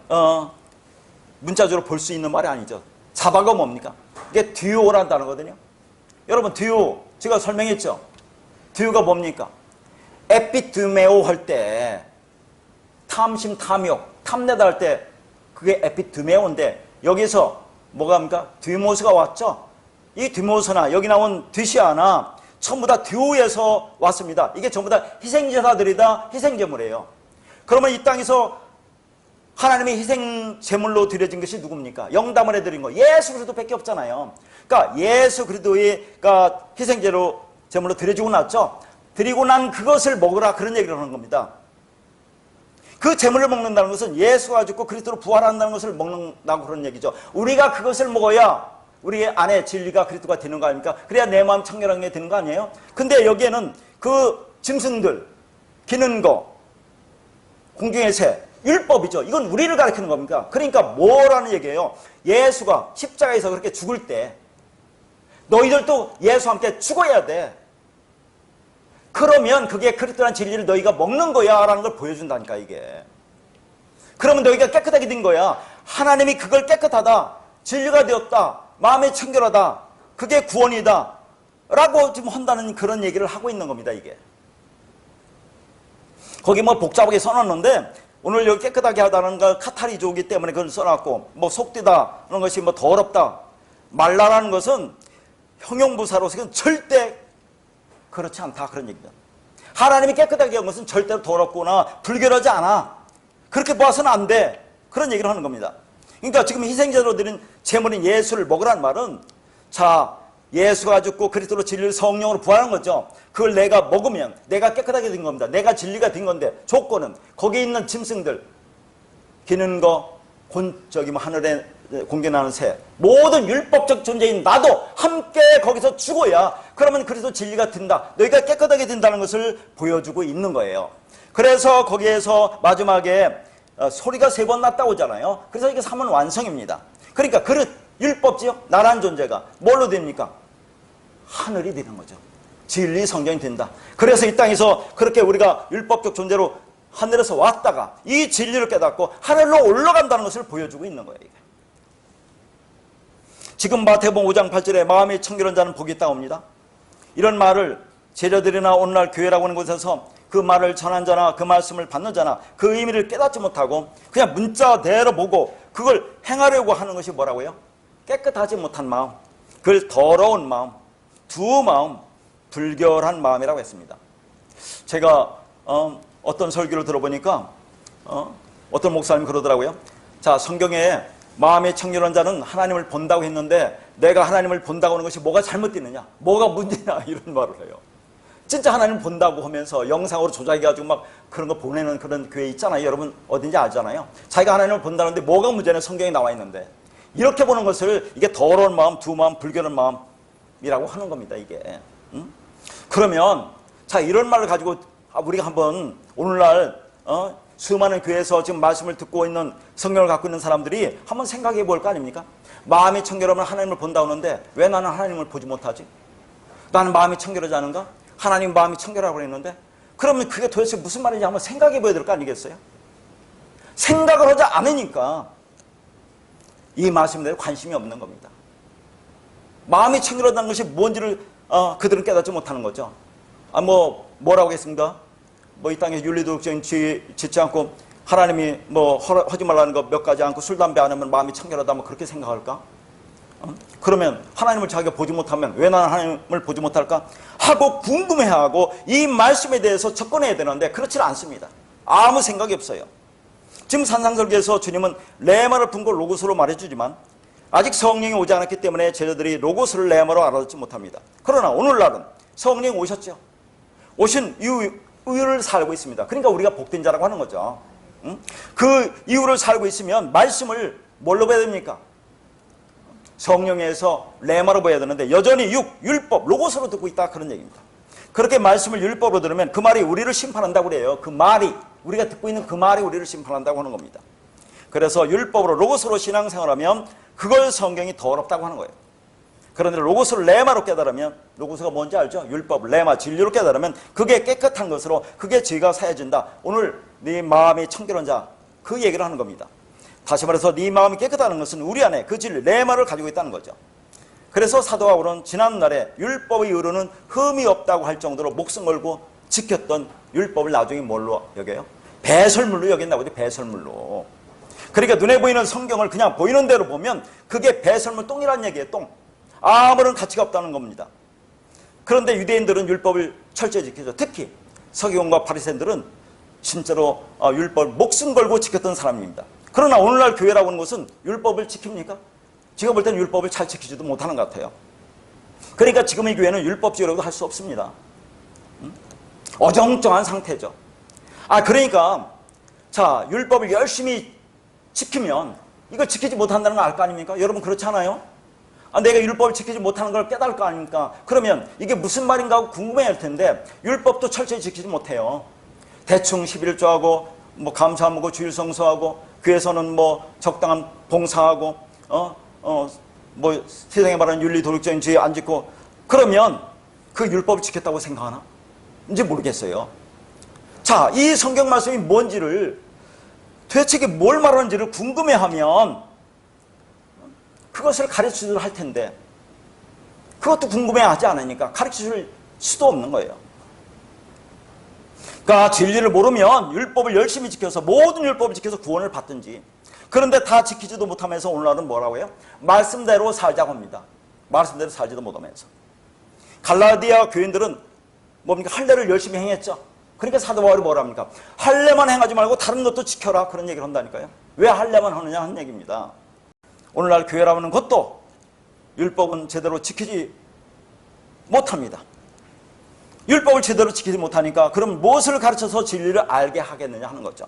문자적으로 볼 수 있는 말이 아니죠. 잡아가 뭡니까? 이게 듀오라는 단어거든요. 여러분, 듀오 제가 설명했죠. 듀오가 뭡니까? 에피드메오 할 때, 탐심, 탐욕, 탐내다 할 때 그게 에피드메오인데, 여기서 뭐가 합니까? 디모스가 왔죠. 이 디모스나 여기 나온 드시아나 전부 다 듀오에서 왔습니다. 이게 전부 다 희생제사들이다, 희생제물이에요. 그러면 이 땅에서 하나님의 희생제물로 드려진 것이 누굽니까? 영담을 해드린 거 예수 그리스도밖에 없잖아요. 그러니까 예수 그리스도가 희생제물로 드려지고 났죠. 드리고 난 그것을 먹으라, 그런 얘기를 하는 겁니다. 그 제물을 먹는다는 것은 예수가 죽고 그리스도로 부활한다는 것을 먹는다고 그런 얘기죠. 우리가 그것을 먹어야 우리 안에 진리가 그리스도가 되는 거 아닙니까? 그래야 내 마음 청결한 게 되는 거 아니에요? 근데 여기에는 그 짐승들, 기는 거, 공중의 새, 율법이죠. 이건 우리를 가리키는 겁니까? 그러니까 뭐라는 얘기예요? 예수가 십자가에서 그렇게 죽을 때 너희들도 예수와 함께 죽어야 돼. 그러면 그게 그리스도라는 진리를 너희가 먹는 거야 라는 걸 보여준다니까, 이게. 그러면 너희가 깨끗하게 된 거야. 하나님이 그걸 깨끗하다, 진리가 되었다, 마음이 청결하다, 그게 구원이다 라고 지금 한다는 그런 얘기를 하고 있는 겁니다, 이게. 거기 뭐 복잡하게 써놨는데, 오늘 여기 깨끗하게 하다는 거 카타리조이기 때문에 그걸 써놨고, 뭐 속되다 하는 것이 뭐 더럽다, 말라라는 것은 형용부사로서는 절대 그렇지 않다, 그런 얘기입니다. 하나님이 깨끗하게 한 것은 절대로 더럽거나 불결하지 않아. 그렇게 봐서는 안 돼. 그런 얘기를 하는 겁니다. 그러니까 지금 희생제로 드린 제물인 예수를 먹으라는 말은, 자, 예수가 죽고 그리스도로 진리를 성령으로 부활한 거죠. 그걸 내가 먹으면 내가 깨끗하게 된 겁니다. 내가 진리가 된 건데, 조건은 거기에 있는 짐승들, 기는 거, 저기 뭐 하늘에 공개나는 새, 모든 율법적 존재인 나도 함께 거기서 죽어야, 그러면 그리스도 진리가 된다, 너희가 깨끗하게 된다는 것을 보여주고 있는 거예요. 그래서 거기에서 마지막에 소리가 3번 났다고 하잖아요. 그래서 이게 3은 완성입니다. 그러니까 그릇, 율법지요, 나라는 존재가 뭘로 됩니까? 하늘이 되는 거죠. 진리 성경이 된다. 그래서 이 땅에서 그렇게 우리가 율법적 존재로 하늘에서 왔다가 이 진리를 깨닫고 하늘로 올라간다는 것을 보여주고 있는 거예요, 이게. 지금 마태복음 5장 8절에 마음이 청결한 자는 복이 있다고 합니다. 이런 말을 제자들이나 오늘날 교회라고 하는 곳에서 그 말을 전한 자나 그 말씀을 받는 자나 그 의미를 깨닫지 못하고 그냥 문자대로 보고 그걸 행하려고 하는 것이 뭐라고요? 깨끗하지 못한 마음, 그걸 더러운 마음, 두 마음, 불결한 마음이라고 했습니다. 제가 어떤 설교를 들어보니까 어떤 목사님이 그러더라고요. 자, 성경에 마음이 청결한 자는 하나님을 본다고 했는데 내가 하나님을 본다고 하는 것이 뭐가 잘못되느냐, 뭐가 문제냐, 이런 말을 해요. 진짜 하나님을 본다고 하면서 영상으로 조작해가지고 막 그런 거 보내는 그런 교회 있잖아요. 여러분 어딘지 아잖아요. 자기가 하나님을 본다는데 뭐가 문제냐, 성경에 나와 있는데. 이렇게 보는 것을 이게 더러운 마음, 두 마음, 불결한 마음이라고 하는 겁니다, 이게. 그러면 자, 이런 말을 가지고 우리가 한번 오늘날 수많은 교회에서 지금 말씀을 듣고 있는 성경을 갖고 있는 사람들이 한번 생각해 볼 거 아닙니까? 마음이 청결하면 하나님을 본다고 하는데 왜 나는 하나님을 보지 못하지? 나는 마음이 청결하지 않은가? 하나님 마음이 청결하라고 했는데, 그러면 그게 도대체 무슨 말인지 한번 생각해 봐야 될 거 아니겠어요? 생각을 하지 않으니까 이 말씀에 대해 관심이 없는 겁니다. 마음이 청결하다는 것이 뭔지를 그들은 깨닫지 못하는 거죠. 뭐라고 했습니까? 이 땅에 윤리도덕적인 죄 짓지 않고 하나님이 하지 말라는 거 몇 가지 않고 술, 담배 안 하면 마음이 청결하다, 그렇게 생각할까? 그러면 하나님을 자기가 보지 못하면 왜 나는 하나님을 보지 못할까? 하고 궁금해하고 이 말씀에 대해서 접근해야 되는데 그렇지 않습니다. 아무 생각이 없어요. 지금 산상설교에서 주님은 레마를 푼 걸 로고스로 말해주지만 아직 성령이 오지 않았기 때문에 제자들이 로고스를 레마로 알아듣지 못합니다. 그러나 오늘날은 성령이 오셨죠. 오신 이유를 살고 있습니다. 그러니까 우리가 복된 자라고 하는 거죠. 그 이유를 살고 있으면 말씀을 뭘로 봐야 됩니까? 성령에서 레마로 봐야 되는데 여전히 율법, 로고스로 듣고 있다, 그런 얘기입니다. 그렇게 말씀을 율법으로 들으면 그 말이 우리를 심판한다고 그래요. 그 말이, 우리가 듣고 있는 그 말이 우리를 심판한다고 하는 겁니다. 그래서 율법으로, 로고스로 신앙생활하면 그걸 성경이 더럽다고 하는 거예요. 그런데 로고스를 레마로 깨달으면, 로고스가 뭔지 알죠? 율법, 레마, 진리로 깨달으면 그게 깨끗한 것으로, 그게 죄가 사해진다. 오늘 네 마음이 청결한 자, 그 얘기를 하는 겁니다. 다시 말해서 네 마음이 깨끗하는 것은 우리 안에 그 진리, 레마를 가지고 있다는 거죠. 그래서 사도 바울은 지난날에 율법의 의로는 흠이 없다고 할 정도로 목숨 걸고 지켰던 율법을 나중에 뭘로 여겨요? 배설물로 여긴다고 하죠. 배설물로. 그러니까 눈에 보이는 성경을 그냥 보이는 대로 보면 그게 배설물, 똥이라는 얘기예요. 똥. 아무런 가치가 없다는 겁니다. 그런데 유대인들은 율법을 철저히 지키죠. 특히 서기관과 바리새인들은 진짜로 율법을 목숨 걸고 지켰던 사람입니다. 그러나 오늘날 교회라고 하는 것은 율법을 지킵니까? 제가 볼 때는 율법을 잘 지키지도 못하는 것 같아요. 그러니까 지금의 교회는 율법주의라고 할 수 없습니다. 어정쩡한 상태죠. 그러니까 자, 율법을 열심히 지키면 이걸 지키지 못한다는 거 알 거 아닙니까? 여러분 그렇지 않아요? 내가 율법을 지키지 못하는 걸 깨달을 거 아닙니까? 그러면 이게 무슨 말인가 하고 궁금해할 텐데 율법도 철저히 지키지 못해요. 대충 11조하고 감사하고 주일 성수하고 교회에서는 적당한 봉사하고 세상에 말하는 윤리 도덕적인 죄 안 짓고, 그러면 그 율법을 지켰다고 생각하나? 이제 모르겠어요. 자, 이 성경 말씀이 뭔지를, 도대체 이게 뭘 말하는지를 궁금해하면 그것을 가르치도록 할 텐데 그것도 궁금해하지 않으니까 가르쳐줄 수도 없는 거예요. 그러니까 진리를 모르면 율법을 열심히 지켜서, 모든 율법을 지켜서 구원을 받든지, 그런데 다 지키지도 못하면서 오늘날은 뭐라고 해요? 말씀대로 살자고 합니다. 말씀대로 살지도 못하면서. 갈라디아 교인들은 뭡니까? 할례를 열심히 행했죠. 그러니까 사도 바울이 뭐라 합니까? 할례만 행하지 말고 다른 것도 지켜라, 그런 얘기를 한다니까요. 왜 할례만 하느냐 하는 얘기입니다. 오늘날 교회라는 것도 율법은 제대로 지키지 못합니다. 율법을 제대로 지키지 못하니까 그럼 무엇을 가르쳐서 진리를 알게 하겠느냐 하는 거죠.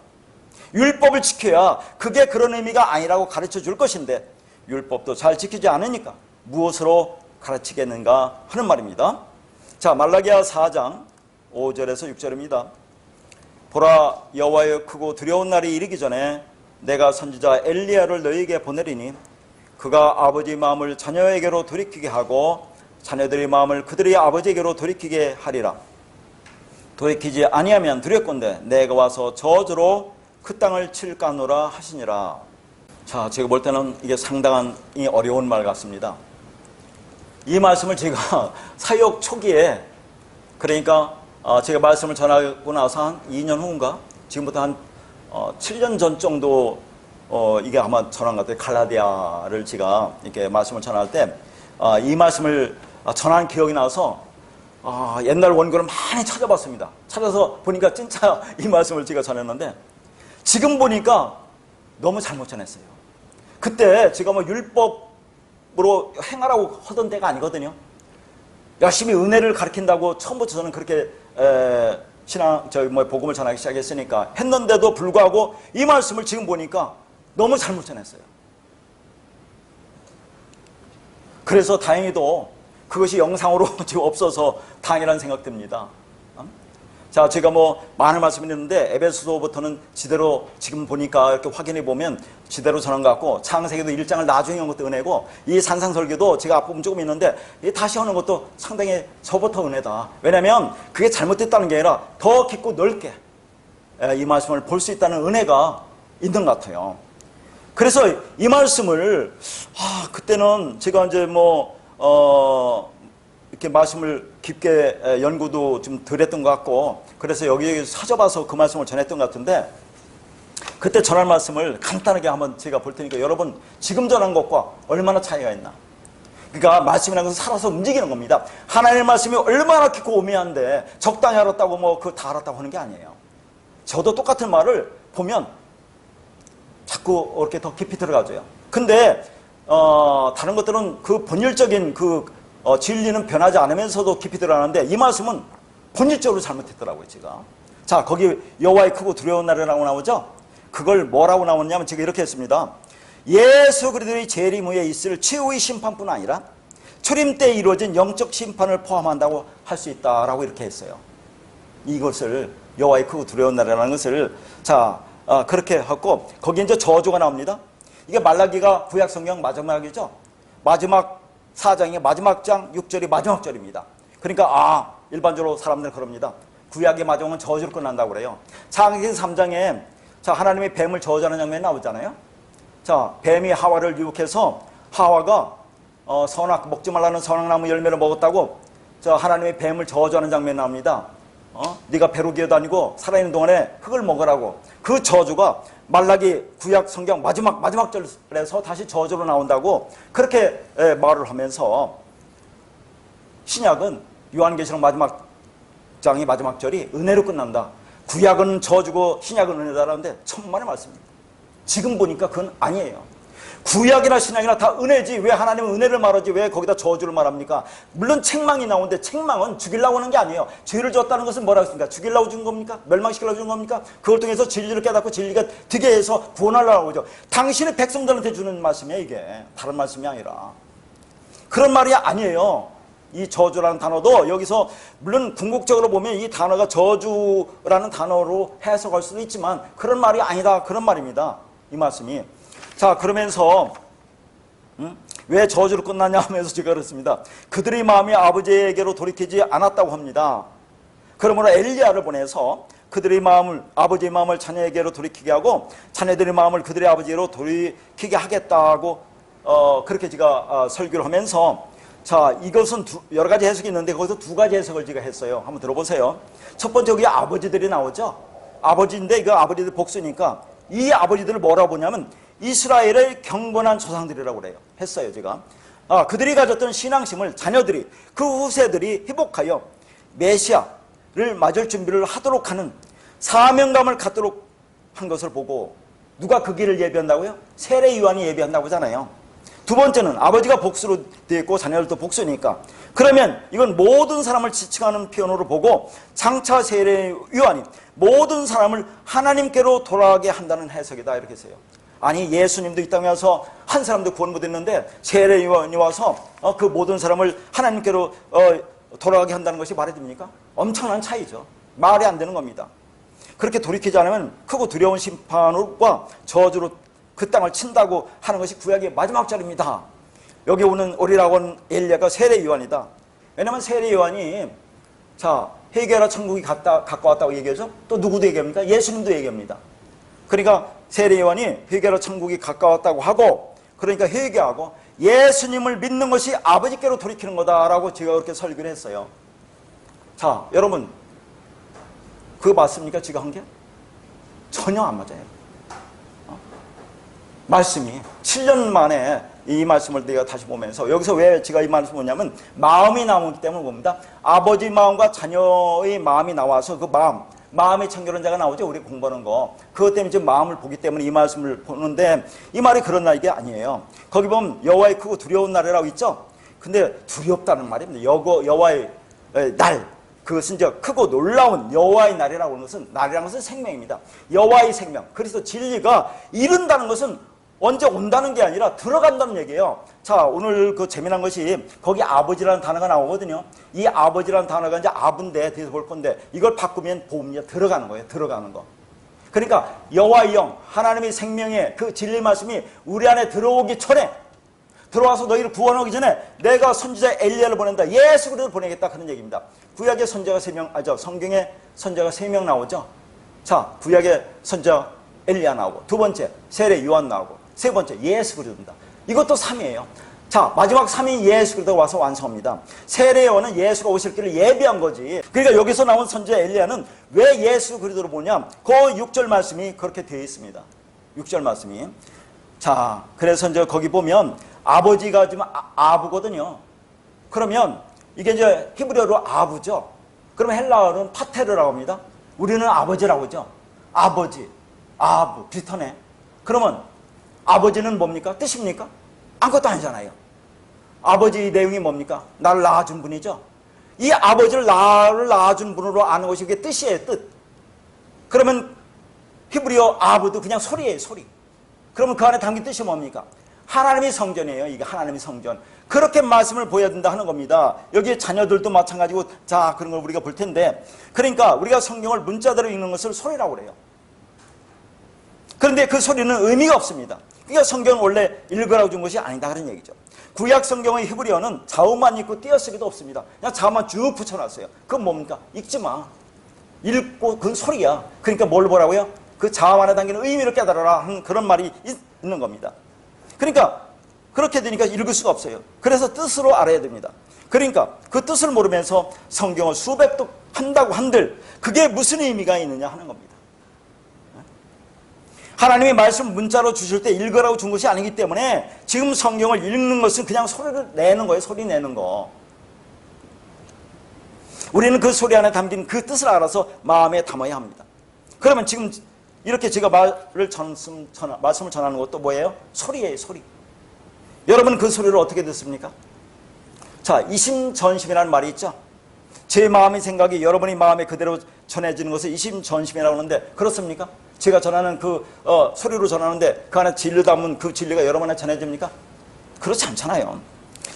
율법을 지켜야 그게 그런 의미가 아니라고 가르쳐 줄 것인데 율법도 잘 지키지 않으니까 무엇으로 가르치겠는가 하는 말입니다. 자, 말라기야 4장 5절에서 6절입니다. 보라, 여호와의 크고 두려운 날이 이르기 전에 내가 선지자 엘리야를 너희에게 보내리니 그가 아버지 마음을 자녀에게로 돌이키게 하고 자녀들의 마음을 그들의 아버지에게로 돌이키게 하리라. 돌이키지 아니하면 두렵건대 내가 와서 저주로 그 땅을 칠까 하노라 하시니라. 자, 제가 볼 때는 이게 상당히 어려운 말 같습니다. 이 말씀을 제가 사역 초기에, 그러니까 제가 말씀을 전하고 나서 한 2년 후인가? 지금부터 한 7년 전 정도 이게 아마 전한 것 같아요. 갈라디아를 제가 이렇게 말씀을 전할 때 이 말씀을 전한 기억이 나서 옛날 원고를 많이 찾아봤습니다. 찾아서 보니까 진짜 이 말씀을 제가 전했는데 지금 보니까 너무 잘못 전했어요. 그때 제가 뭐 율법으로 행하라고 하던 때가 아니거든요. 열심히 은혜를 가르친다고 처음부터 저는 그렇게 복음을 전하기 시작했으니까 했는데도 불구하고 이 말씀을 지금 보니까 너무 잘못 전했어요. 그래서 다행히도 그것이 영상으로 지금 없어서 다행이라는 생각 듭니다. 자, 제가 뭐 많은 말씀을 했는데 에베소서부터는 지대로 지금 보니까 이렇게 확인해 보면 지대로 전한 것 같고, 창세기도 1장을 나중에 한 것도 은혜고, 이 산상설교도 제가 앞부분 조금 있는데 다시 하는 것도 상당히 저부터 은혜다. 왜냐하면 그게 잘못됐다는 게 아니라 더 깊고 넓게 이 말씀을 볼 수 있다는 은혜가 있는 것 같아요. 그래서 이 말씀을 그때는 제가 이제 이렇게 말씀을 깊게 연구도 좀 덜 했던 것 같고, 그래서 여기 찾아봐서 그 말씀을 전했던 것 같은데, 그때 전할 말씀을 간단하게 한번 제가 볼 테니까 여러분 지금 전한 것과 얼마나 차이가 있나. 그러니까 말씀이라는 것은 살아서 움직이는 겁니다. 하나님의 말씀이 얼마나 깊고 오묘한데 적당히 알았다고 다 알았다고 하는 게 아니에요. 저도 똑같은 말을 보면 자꾸 이렇게 더 깊이 들어가줘요. 근데 다른 것들은 그 본질적인 진리는 변하지 않으면서도 깊이 들어가는데 이 말씀은 본질적으로 잘못했더라고요, 제가. 자, 거기 여호와의 크고 두려운 날이라고 나오죠? 그걸 뭐라고 나오냐면 제가 이렇게 했습니다. 예수 그리스도의 재림 후에 있을 최후의 심판뿐 아니라 초림 때 이루어진 영적 심판을 포함한다고 할 수 있다라고 이렇게 했어요. 이것을 여호와의 크고 두려운 날이라는 것을 그렇게 하고, 거기에 이제 저주가 나옵니다. 이게 말라기가 구약 성경 마지막이죠. 마지막 4장의 마지막 장 6절이 마지막 절입니다. 그러니까 일반적으로 사람들은 그럽니다. 구약의 마지막은 저주로 끝난다고 그래요. 창세기 3장에 하나님이 뱀을 저주하는 장면이 나오잖아요. 뱀이 하와를 유혹해서 하와가 먹지 말라는 선악나무 열매를 먹었다고 하나님이 뱀을 저주하는 장면이 나옵니다. 네가 배로 기어다니고 살아있는 동안에 흙을 먹으라고. 그 저주가 말라기 구약 성경 마지막 절에서 다시 저주로 나온다고 그렇게 말을 하면서, 신약은 요한계시록 마지막 장의 마지막 절이 은혜로 끝난다. 구약은 저주고 신약은 은혜다라는데 천만의 말씀입니다. 지금 보니까 그건 아니에요. 구약이나 신약이나 다 은혜지 왜 하나님은 은혜를 말하지 왜 거기다 저주를 말합니까? 물론 책망이 나오는데 책망은 죽이려고 하는 게 아니에요. 죄를 졌다는 것은 뭐라고 했습니까? 죽이려고 준 겁니까? 멸망시키려고 준 겁니까? 그걸 통해서 진리를 깨닫고 진리가 되게 해서 구원하려고 하죠. 당신의 백성들한테 주는 말씀이에요. 이게 다른 말씀이 아니라 그런 말이 아니에요. 이 저주라는 단어도 여기서 물론 궁극적으로 보면 이 단어가 저주라는 단어로 해석할 수도 있지만 그런 말이 아니다, 그런 말입니다. 이 말씀이. 자, 그러면서 왜 저주로 끝나냐 하면서 제가 그렇습니다. 그들의 마음이 아버지에게로 돌이키지 않았다고 합니다. 그러므로 엘리야를 보내서 그들의 마음을, 아버지의 마음을 자녀에게로 돌이키게 하고 자녀들의 마음을 그들의 아버지로 돌이키게 하겠다고 그렇게 제가 설교를 하면서, 자, 이것은 여러 가지 해석이 있는데 거기서 두 가지 해석을 제가 했어요. 한번 들어보세요. 첫 번째, 여기 아버지들이 나오죠. 아버지인데 이거 아버지들 복수니까 이 아버지들을 뭐라고 보냐면 이스라엘의 경건한 조상들이라고 그래요. 했어요, 제가. 그들이 가졌던 신앙심을 자녀들이, 그 후세들이 회복하여 메시아를 맞을 준비를 하도록 하는 사명감을 갖도록 한 것을 보고, 누가 그 길을 예비한다고요? 세례 요한이 예비한다고 하잖아요. 두 번째는 아버지가 복수로 되어 있고 자녀들도 복수니까, 그러면 이건 모든 사람을 지칭하는 표현으로 보고 장차 세례 요한이 모든 사람을 하나님께로 돌아가게 한다는 해석이다, 이렇게 했어요. 아니, 예수님도 이 땅에 와서 한 사람도 구원 못했는데 세례 요한이 와서 그 모든 사람을 하나님께로 돌아가게 한다는 것이 말이 됩니까? 엄청난 차이죠. 말이 안 되는 겁니다. 그렇게 돌이키지 않으면 크고 두려운 심판과 저주로 그 땅을 친다고 하는 것이 구약의 마지막 절입니다. 여기 오는 오리라고 하는 엘리야가 세례 요한이다. 왜냐하면 세례 요한이 회개하라 천국이 가까웠다고 얘기하죠. 또 누구도 얘기합니까? 예수님도 얘기합니다. 그러니까 세례 요한이 회개하라 천국이 가까웠다고 하고, 그러니까 회개하고 예수님을 믿는 것이 아버지께로 돌이키는 거다라고 제가 그렇게 설교를 했어요. 자, 여러분, 그거 맞습니까? 제가 한 게? 전혀 안 맞아요. 말씀이 7년 만에 이 말씀을 내가 다시 보면서, 여기서 왜 제가 이 말씀을 보냐면 마음이 나오기 때문에 봅니다. 아버지 마음과 자녀의 마음이 나와서 그 마음의 청결한 자가 나오죠. 우리 공부하는 거. 그것 때문에 지금 마음을 보기 때문에 이 말씀을 보는데, 이 말이 그런 날이 아니에요. 거기 보면 여호와의 크고 두려운 날이라고 있죠. 근데 두렵다는 말입니다. 여호와의 날, 그것은 이제 크고 놀라운 여호와의 날이라고 하는 것은, 날이라는 것은 생명입니다. 여호와의 생명, 그래서 진리가 이른다는 것은 언제 온다는 게 아니라 들어간다는 얘기예요. 자, 오늘 그 재미난 것이 거기 아버지라는 단어가 나오거든요. 이 아버지라는 단어가 이제 아부인데, 뒤에서 볼 건데, 이걸 바꾸면 보험이 들어가는 거예요. 들어가는 거. 그러니까 여호와의 영, 하나님의 생명의 그 진리 말씀이 우리 안에 들어오기 전에, 들어와서 너희를 구원하기 전에 내가 선지자 엘리야를 보낸다, 예수 그리스도를 보내겠다, 그런 얘기입니다. 구약의 선지자가 3명, 성경에 선지자가 3명 나오죠. 자, 구약의 선지자 엘리야 나오고, 두 번째 세례 요한 나오고, 세 번째 예수 그리스도입니다. 이것도 3이에요. 자, 마지막 3인 예수 그리스도가 와서 완성합니다. 세례 요한은 예수가 오실 길을 예비한 거지. 그러니까 여기서 나온 선지자 엘리야는 왜 예수 그리스도를 보냐, 그 6절 말씀이 그렇게 되어 있습니다. 6절 말씀이. 자, 그래서 이제 거기 보면 아버지가 지금 아부거든요. 그러면 이게 이제 히브리어로 아부죠. 그러면 헬라어는 파테르라고 합니다. 우리는 아버지라고 하죠. 아버지, 아부, 비슷하네. 그러면 아버지는 뭡니까? 뜻입니까? 아무것도 아니잖아요. 아버지 내용이 뭡니까? 나를 낳아준 분이죠. 이 아버지를 나를 낳아준 분으로 아는 것이 그게 뜻이에요, 뜻. 그러면 히브리어 아부도 그냥 소리예요, 소리. 그러면 그 안에 담긴 뜻이 뭡니까? 하나님의 성전이에요. 이게 하나님의 성전. 그렇게 말씀을 보여야 된다 하는 겁니다. 여기에 자녀들도 마찬가지고, 자, 그런 걸 우리가 볼 텐데, 그러니까 우리가 성경을 문자대로 읽는 것을 소리라고 그래요. 그런데 그 소리는 의미가 없습니다. 그러니까 성경은 원래 읽으라고 준 것이 아니다, 그런 얘기죠. 구약 성경의 히브리어는 자음만 읽고 띄어쓰기도 없습니다. 그냥 자음만 쭉 붙여놨어요. 그건 뭡니까? 읽지 마. 읽고 그건 소리야. 그러니까 뭘 보라고요? 그 자음 안에 담기는 의미를 깨달아라 하는 그런 말이 있는 겁니다. 그러니까 그렇게 되니까 읽을 수가 없어요. 그래서 뜻으로 알아야 됩니다. 그러니까 그 뜻을 모르면서 성경을 수백독 한다고 한들 그게 무슨 의미가 있느냐 하는 겁니다. 하나님의 말씀 문자로 주실 때 읽으라고 준 것이 아니기 때문에 지금 성경을 읽는 것은 그냥 소리를 내는 거예요. 소리 내는 거. 우리는 그 소리 안에 담긴 그 뜻을 알아서 마음에 담아야 합니다. 그러면 지금 이렇게 제가 말씀을 전하는 것도 뭐예요? 소리예요, 소리. 여러분 그 소리를 어떻게 듣습니까? 자, 이심전심이라는 말이 있죠. 제 마음의 생각이 여러분의 마음에 그대로 전해지는 것을 이심전심이라고 하는데 그렇습니까? 제가 전하는 그 소리로 전하는데 그 안에 진리 담은 그 진리가 여러분에 전해집니까? 그렇지 않잖아요.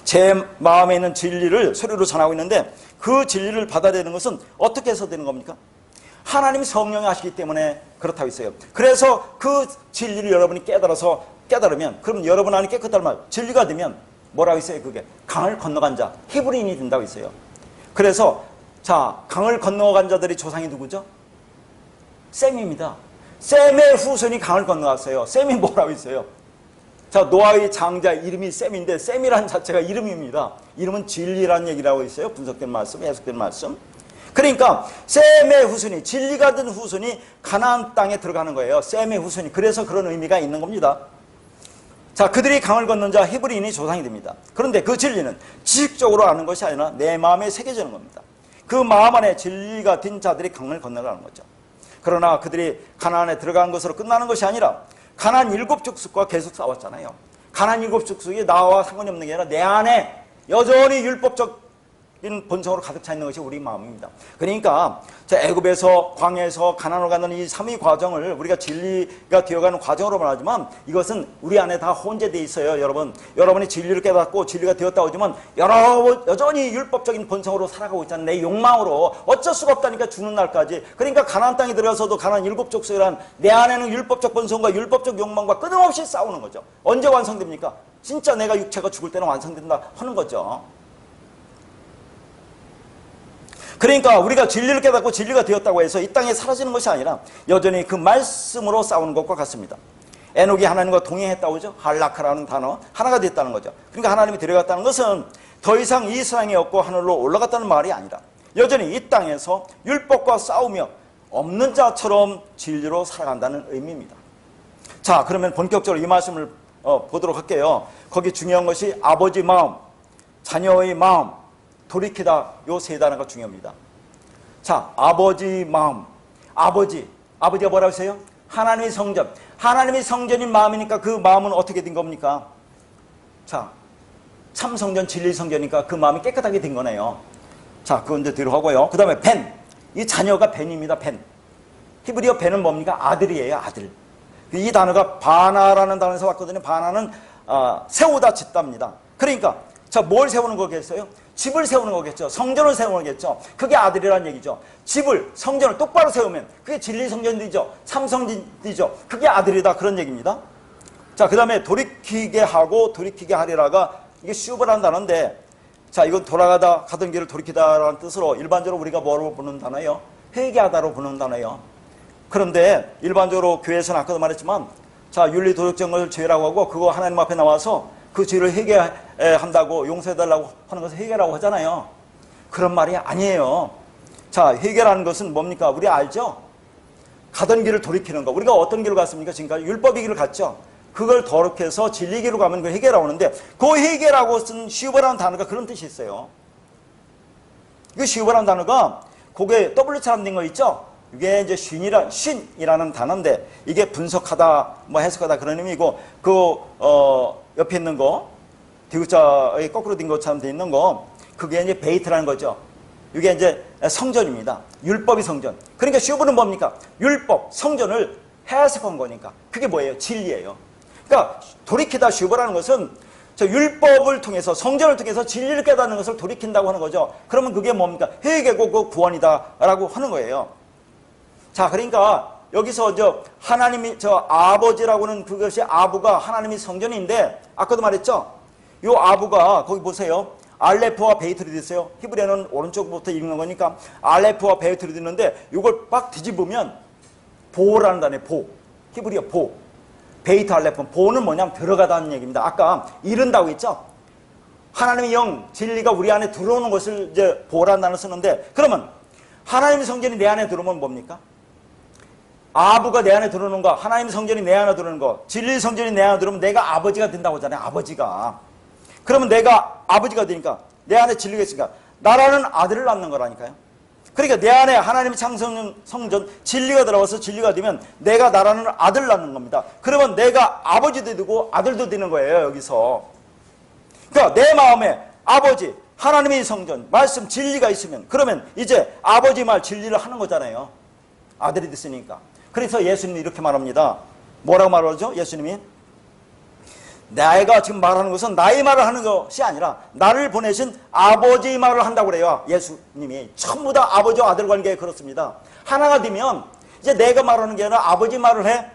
제 마음에 있는 진리를 소리로 전하고 있는데 그 진리를 받아들이는 것은 어떻게 해서 되는 겁니까? 하나님 성령이 하시기 때문에 그렇다고 했어요. 그래서 그 진리를 여러분이 깨달으면 그럼 여러분 안에 깨끗한 말, 진리가 되면 뭐라고 했어요? 그게 강을 건너간 자, 히브리인이 된다고 했어요. 그래서 자, 강을 건너간 자들의 조상이 누구죠? 셈입니다. 셈의 후손이 강을 건너갔어요. 셈이 뭐라고 했어요? 자, 노아의 장자 이름이 셈인데 셈이라는 자체가 이름입니다. 이름은 진리라는 얘기라고 있어요. 분석된 말씀, 해석된 말씀. 그러니까 셈의 후손이, 진리가 된 후손이 가나안 땅에 들어가는 거예요. 셈의 후손이. 그래서 그런 의미가 있는 겁니다. 자, 그들이 강을 건넌 자 히브리인이 조상이 됩니다. 그런데 그 진리는 지식적으로 아는 것이 아니라 내 마음에 새겨지는 겁니다. 그 마음 안에 진리가 된 자들이 강을 건너가는 거죠. 그러나 그들이 가나안에 들어간 것으로 끝나는 것이 아니라 가나안 7족속과 계속 싸웠잖아요. 가나안 7족속이 나와 상관이 없는 게 아니라 내 안에 여전히 율법적인 본성으로 가득 차 있는 것이 우리 마음입니다. 그러니까 애굽에서 광야에서 가나안으로 가는 이 3위 과정을 우리가 진리가 되어가는 과정으로 말하지만 이것은 우리 안에 다 혼재되어 있어요. 여러분이 진리를 깨닫고 진리가 되었다고 하지만 여전히 율법적인 본성으로 살아가고 있잖아요. 내 욕망으로 어쩔 수가 없다니까 죽는 날까지. 그러니까 가나안 땅에 들어가서도 가나안 7족속이란 내 안에는 율법적 본성과 율법적 욕망과 끊임없이 싸우는 거죠. 언제 완성됩니까? 진짜 내가 육체가 죽을 때는 완성된다 하는 거죠. 그러니까 우리가 진리를 깨닫고 진리가 되었다고 해서 이 땅에 사라지는 것이 아니라 여전히 그 말씀으로 싸우는 것과 같습니다. 에녹이 하나님과 동행했다고 하죠. 할라카라는 단어, 하나가 됐다는 거죠. 그러니까 하나님이 데려갔다는 것은 더 이상 이 세상에 없고 하늘로 올라갔다는 말이 아니라 여전히 이 땅에서 율법과 싸우며 없는 자처럼 진리로 살아간다는 의미입니다. 자, 그러면 본격적으로 이 말씀을 보도록 할게요. 거기 중요한 것이 아버지 마음, 자녀의 마음, 돌이키다, 요 세 단어가 중요합니다. 자, 아버지 마음, 아버지가 뭐라고 했어요? 하나님의 성전. 하나님의 성전인 마음이니까 그 마음은 어떻게 된 겁니까? 자, 참 성전, 진리 성전이니까 그 마음이 깨끗하게 된 거네요. 자, 그건 이제 뒤로 하고요. 그 다음에 벤. 이 자녀가 벤입니다. 벤. 히브리어 벤은 뭡니까? 아들이에요. 아들. 이 단어가 바나라는 단어에서 왔거든요. 바나는 세우다, 짓답니다. 그러니까 자, 뭘 세우는 거겠어요? 집을 세우는 거겠죠. 성전을 세우는 거겠죠. 그게 아들이라는 얘기죠. 집을, 성전을 똑바로 세우면 그게 진리 성전이죠. 참성전이죠. 그게 아들이다, 그런 얘기입니다. 자, 그 다음에 돌이키게 하고 돌이키게 하리라가 이게 슈브라는 단어인데, 자, 이건 돌아가다 가던 길을 돌이키다라는 뜻으로 일반적으로 우리가 뭐로 부르는 단어예요? 회개하다로 부르는 단어예요. 그런데 일반적으로 교회에서는 아까도 말했지만, 자, 윤리도덕적을 죄라고 하고 그거 하나님 앞에 나와서 그 죄를 회개한다고 용서해달라고 하는 것을 회개라고 하잖아요. 그런 말이 아니에요. 자, 회개라는 것은 뭡니까? 우리 알죠? 가던 길을 돌이키는 거. 우리가 어떤 길을 갔습니까? 지금까지 율법의 길을 갔죠. 그걸 더럽혀서 진리 길로 가면 그 회개라고 하는데, 그 회개라고 쓴 시우버라는 단어가 그런 뜻이 있어요. 이 시우버라는 단어가 그게 W처럼 된 거 있죠? 이게 이제 쉰이라는 단어인데, 이게 분석하다, 뭐 해석하다 그런 의미고, 옆에 있는 거, 디귿자의 거꾸로 된 것처럼 돼 있는 거, 그게 이제 베이트라는 거죠. 이게 이제 성전입니다. 율법이 성전. 그러니까 슈브는 뭡니까? 율법, 성전을 해석한 거니까. 그게 뭐예요? 진리예요. 그러니까 돌이키다 슈브라는 것은 저 율법을 통해서, 성전을 통해서 진리를 깨닫는 것을 돌이킨다고 하는 거죠. 그러면 그게 뭡니까? 회개고 그 구원이다라고 하는 거예요. 자, 그러니까 여기서 하나님이 아버지라고 하는 그것이 아부가 하나님이 성전인데, 아까도 말했죠? 요 아부가 거기 보세요. 알레프와 베이트로 됐어요. 히브리어는 오른쪽부터 읽는 거니까 알레프와 베이트로 됐는데, 이걸 막 뒤집으면 보라는 단어예요. 보. 히브리어 보. 베이트 알레프. 보는 뭐냐면 들어가다는 얘기입니다. 아까 이른다고 했죠? 하나님의 영, 진리가 우리 안에 들어오는 것을 이제 보라는 단어를 쓰는데, 그러면 하나님의 성전이 내 안에 들어오면 뭡니까? 아부가 내 안에 들어오는 거, 하나님의 성전이 내 안에 들어오는 거, 진리 성전이 내 안에 들어오면 내가 아버지가 된다고 하잖아요. 아버지가. 그러면 내가 아버지가 되니까 내 안에 진리가 있으니까 나라는 아들을 낳는 거라니까요. 그러니까 내 안에 하나님의 성전 진리가 들어와서 진리가 되면 내가 나라는 아들을 낳는 겁니다. 그러면 내가 아버지도 되고 아들도 되는 거예요. 여기서. 그러니까 내 마음에 아버지, 하나님의 성전, 말씀, 진리가 있으면, 그러면 이제 아버지 말 진리를 하는 거잖아요. 아들이 됐으니까. 그래서 예수님이 이렇게 말합니다. 뭐라고 말하죠? 예수님이 내가 지금 말하는 것은 나의 말을 하는 것이 아니라 나를 보내신 아버지의 말을 한다고 그래요. 예수님이 전부 다 아버지와 아들 관계에 그렇습니다. 하나가 되면 이제 내가 말하는 게 아니라 아버지 말을 해.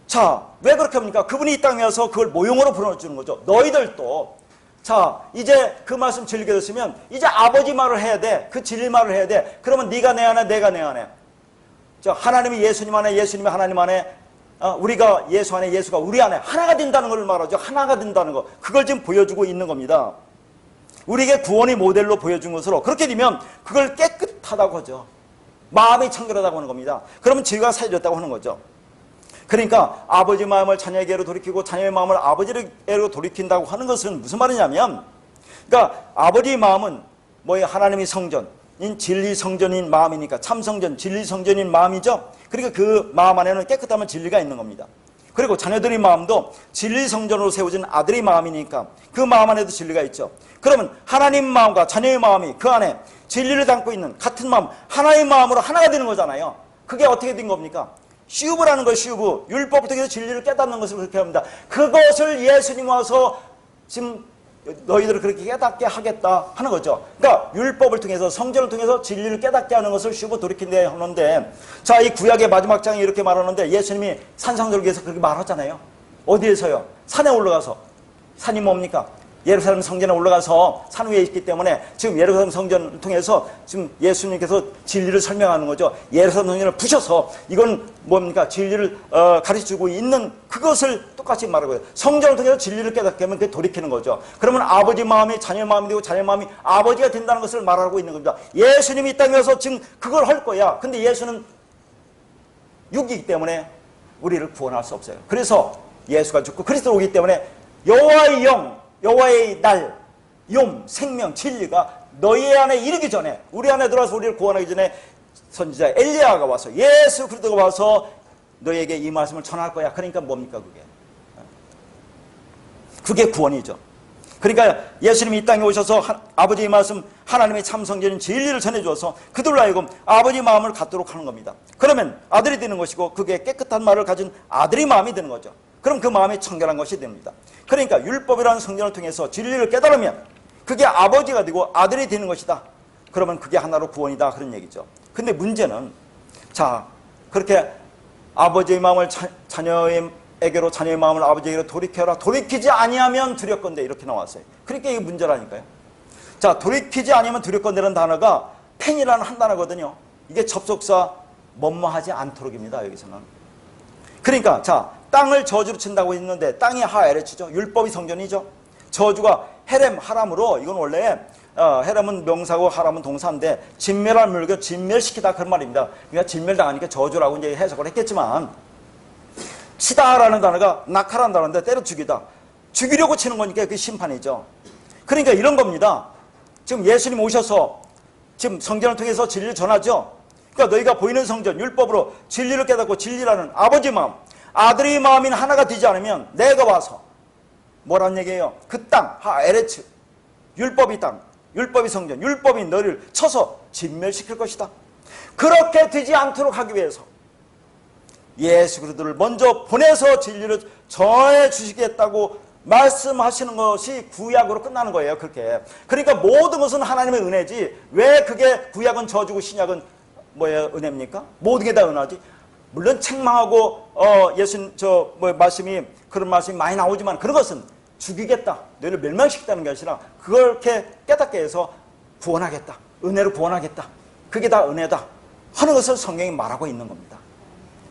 자, 왜 그렇게 합니까? 그분이 이 땅에 와서 그걸 모형으로 불어주는 거죠. 너희들도 자, 이제 그 말씀 즐기게 됐으면 이제 아버지 말을 해야 돼. 그 진리 말을 해야 돼. 그러면 네가 내 안에, 내가 내 안에. 자, 하나님이 예수님 안에, 예수님이 하나님 안에, 우리가 예수 안에, 예수가 우리 안에 하나가 된다는 걸 말하죠. 하나가 된다는 거. 그걸 지금 보여주고 있는 겁니다. 우리에게 구원의 모델로 보여준 것으로 그렇게 되면 그걸 깨끗하다고 하죠. 마음이 청결하다고 하는 겁니다. 그러면 죄가 사해졌다고 하는 거죠. 그러니까 아버지 마음을 자녀에게로 돌이키고 자녀의 마음을 아버지에게로 돌이킨다고 하는 것은 무슨 말이냐면, 그러니까 아버지의 마음은 뭐예요? 하나님의 성전인 진리 성전인 마음이니까 참성전, 진리 성전인 마음이죠. 그러니까 그 마음 안에는 깨끗하면 진리가 있는 겁니다. 그리고 자녀들의 마음도 진리 성전으로 세워진 아들의 마음이니까 그 마음 안에도 진리가 있죠. 그러면 하나님 마음과 자녀의 마음이 그 안에 진리를 담고 있는 같은 마음, 하나의 마음으로 하나가 되는 거잖아요. 그게 어떻게 된 겁니까? 슈브라는 거예요. 슈브. 율법을 통해서 진리를 깨닫는 것을 그렇게 합니다. 그것을 예수님 와서 지금 너희들을 그렇게 깨닫게 하겠다 하는 거죠. 그러니까 율법을 통해서, 성전을 통해서 진리를 깨닫게 하는 것을 슈브 돌이킨다 하는데, 자, 이 구약의 마지막 장에 이렇게 말하는데 예수님이 산상절기에서 그렇게 말하잖아요. 어디에서요? 산에 올라가서. 산이 뭡니까? 예루살렘 성전에 올라가서 산 위에 있기 때문에 지금 예루살렘 성전을 통해서 지금 예수님께서 진리를 설명하는 거죠. 예루살렘 성전을 부셔서 이건 뭡니까? 진리를 가르쳐주고 있는 그것을 똑같이 말하고 있어요. 성전을 통해서 진리를 깨닫게 하면 그게 돌이키는 거죠. 그러면 아버지 마음이 자녀의 마음이 되고 자녀의 마음이 아버지가 된다는 것을 말하고 있는 겁니다. 예수님이 이 땅에 와서 지금 그걸 할 거야. 근데 예수는 육이기 때문에 우리를 구원할 수 없어요. 그래서 예수가 죽고 그리스도가 오기 때문에 여호와의 영, 여호와의 날, 용, 생명, 진리가 너희 안에 이르기 전에, 우리 안에 들어와서 우리를 구원하기 전에 선지자 엘리야가 와서, 예수 그리스도가 와서 너희에게 이 말씀을 전할 거야. 그러니까 뭡니까 그게? 그게 구원이죠. 그러니까 예수님이 이 땅에 오셔서 아버지의 말씀, 하나님의 참 성전인 진리를 전해주어서 그들로 하여금 아버지 마음을 갖도록 하는 겁니다. 그러면 아들이 되는 것이고 그게 깨끗한 말을 가진 아들의 마음이 되는 거죠. 그럼 그 마음이 청결한 것이 됩니다. 그러니까 율법이라는 성전을 통해서 진리를 깨달으면 그게 아버지가 되고 아들이 되는 것이다. 그러면 그게 하나로 구원이다. 그런 얘기죠. 근데 문제는 자 그렇게 아버지의 마음을 자녀에게로 자녀의 마음을 아버지에게로 돌이켜라. 돌이키지 아니하면 두렵건대 이렇게 나왔어요. 그러니까 이게 문제라니까요. 자 돌이키지 아니하면 두렵건대라는 단어가 펜이라는 한 단어거든요. 이게 접속사 뭐뭐하지 않도록입니다. 여기서는. 그러니까 자 땅을 저주로 친다고 했는데 땅이 하에레치죠. 율법이 성전이죠. 저주가 헤렘, 하람으로 이건 원래 헤렘은 명사고 하람은 동사인데 진멸할 물건 진멸시키다 그런 말입니다. 그러니까 진멸당하니까 저주라고 이제 해석을 했겠지만 치다라는 단어가 낙하라는 단어인데 때려 죽이다. 죽이려고 치는 거니까 그게 심판이죠. 그러니까 이런 겁니다. 지금 예수님 오셔서 지금 성전을 통해서 진리를 전하죠. 그러니까 너희가 보이는 성전, 율법으로 진리를 깨닫고 진리라는 아버지 마음, 아들의 마음인 하나가 되지 않으면 내가 와서 뭐란 얘기예요? 그 땅, 하에레츠, 율법이 땅, 율법이 성전, 율법이 너를 쳐서 진멸시킬 것이다. 그렇게 되지 않도록 하기 위해서 예수 그리스도를 먼저 보내서 진리를 전해 주시겠다고 말씀하시는 것이 구약으로 끝나는 거예요. 그렇게. 그러니까 모든 것은 하나님의 은혜지 왜 그게 구약은 저주고 신약은 뭐예요? 은혜입니까? 모든 게 다 은혜지. 물론 책망하고 예수님 말씀이 그런 말씀이 많이 나오지만 그런 것은 죽이겠다, 너희를 멸망시키겠다는 게 아니라 그렇게 깨닫게 해서 구원하겠다, 은혜로 구원하겠다, 그게 다 은혜다 하는 것을 성경이 말하고 있는 겁니다.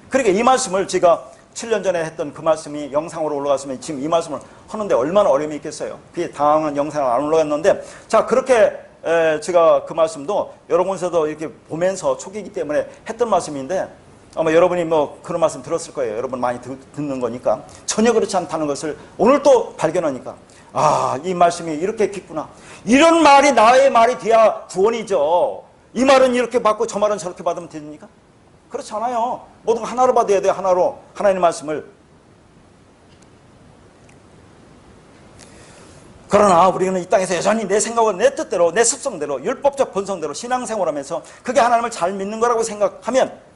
그러니까 이 말씀을 제가 7년 전에 했던 그 말씀이 영상으로 올라갔으면 지금 이 말씀을 하는데 얼마나 어려움이 있겠어요. 그게 당황한 영상을 안 올라갔는데 자 그렇게 제가 그 말씀도 여러 곳에서도 이렇게 보면서 초기이기 때문에 했던 말씀인데 아마 여러분이 뭐 그런 말씀 들었을 거예요. 여러분 많이 듣는 거니까 전혀 그렇지 않다는 것을 오늘 또 발견하니까 아, 이 말씀이 이렇게 깊구나. 이런 말이 나의 말이 돼야 구원이죠. 이 말은 이렇게 받고 저 말은 저렇게 받으면 됩니까? 그렇지 않아요. 모든 거 하나로 받아야 돼요. 하나로 하나님의 말씀을. 그러나 우리는 이 땅에서 여전히 내 생각과 내 뜻대로 내 습성대로 율법적 본성대로 신앙생활하면서 그게 하나님을 잘 믿는 거라고 생각하면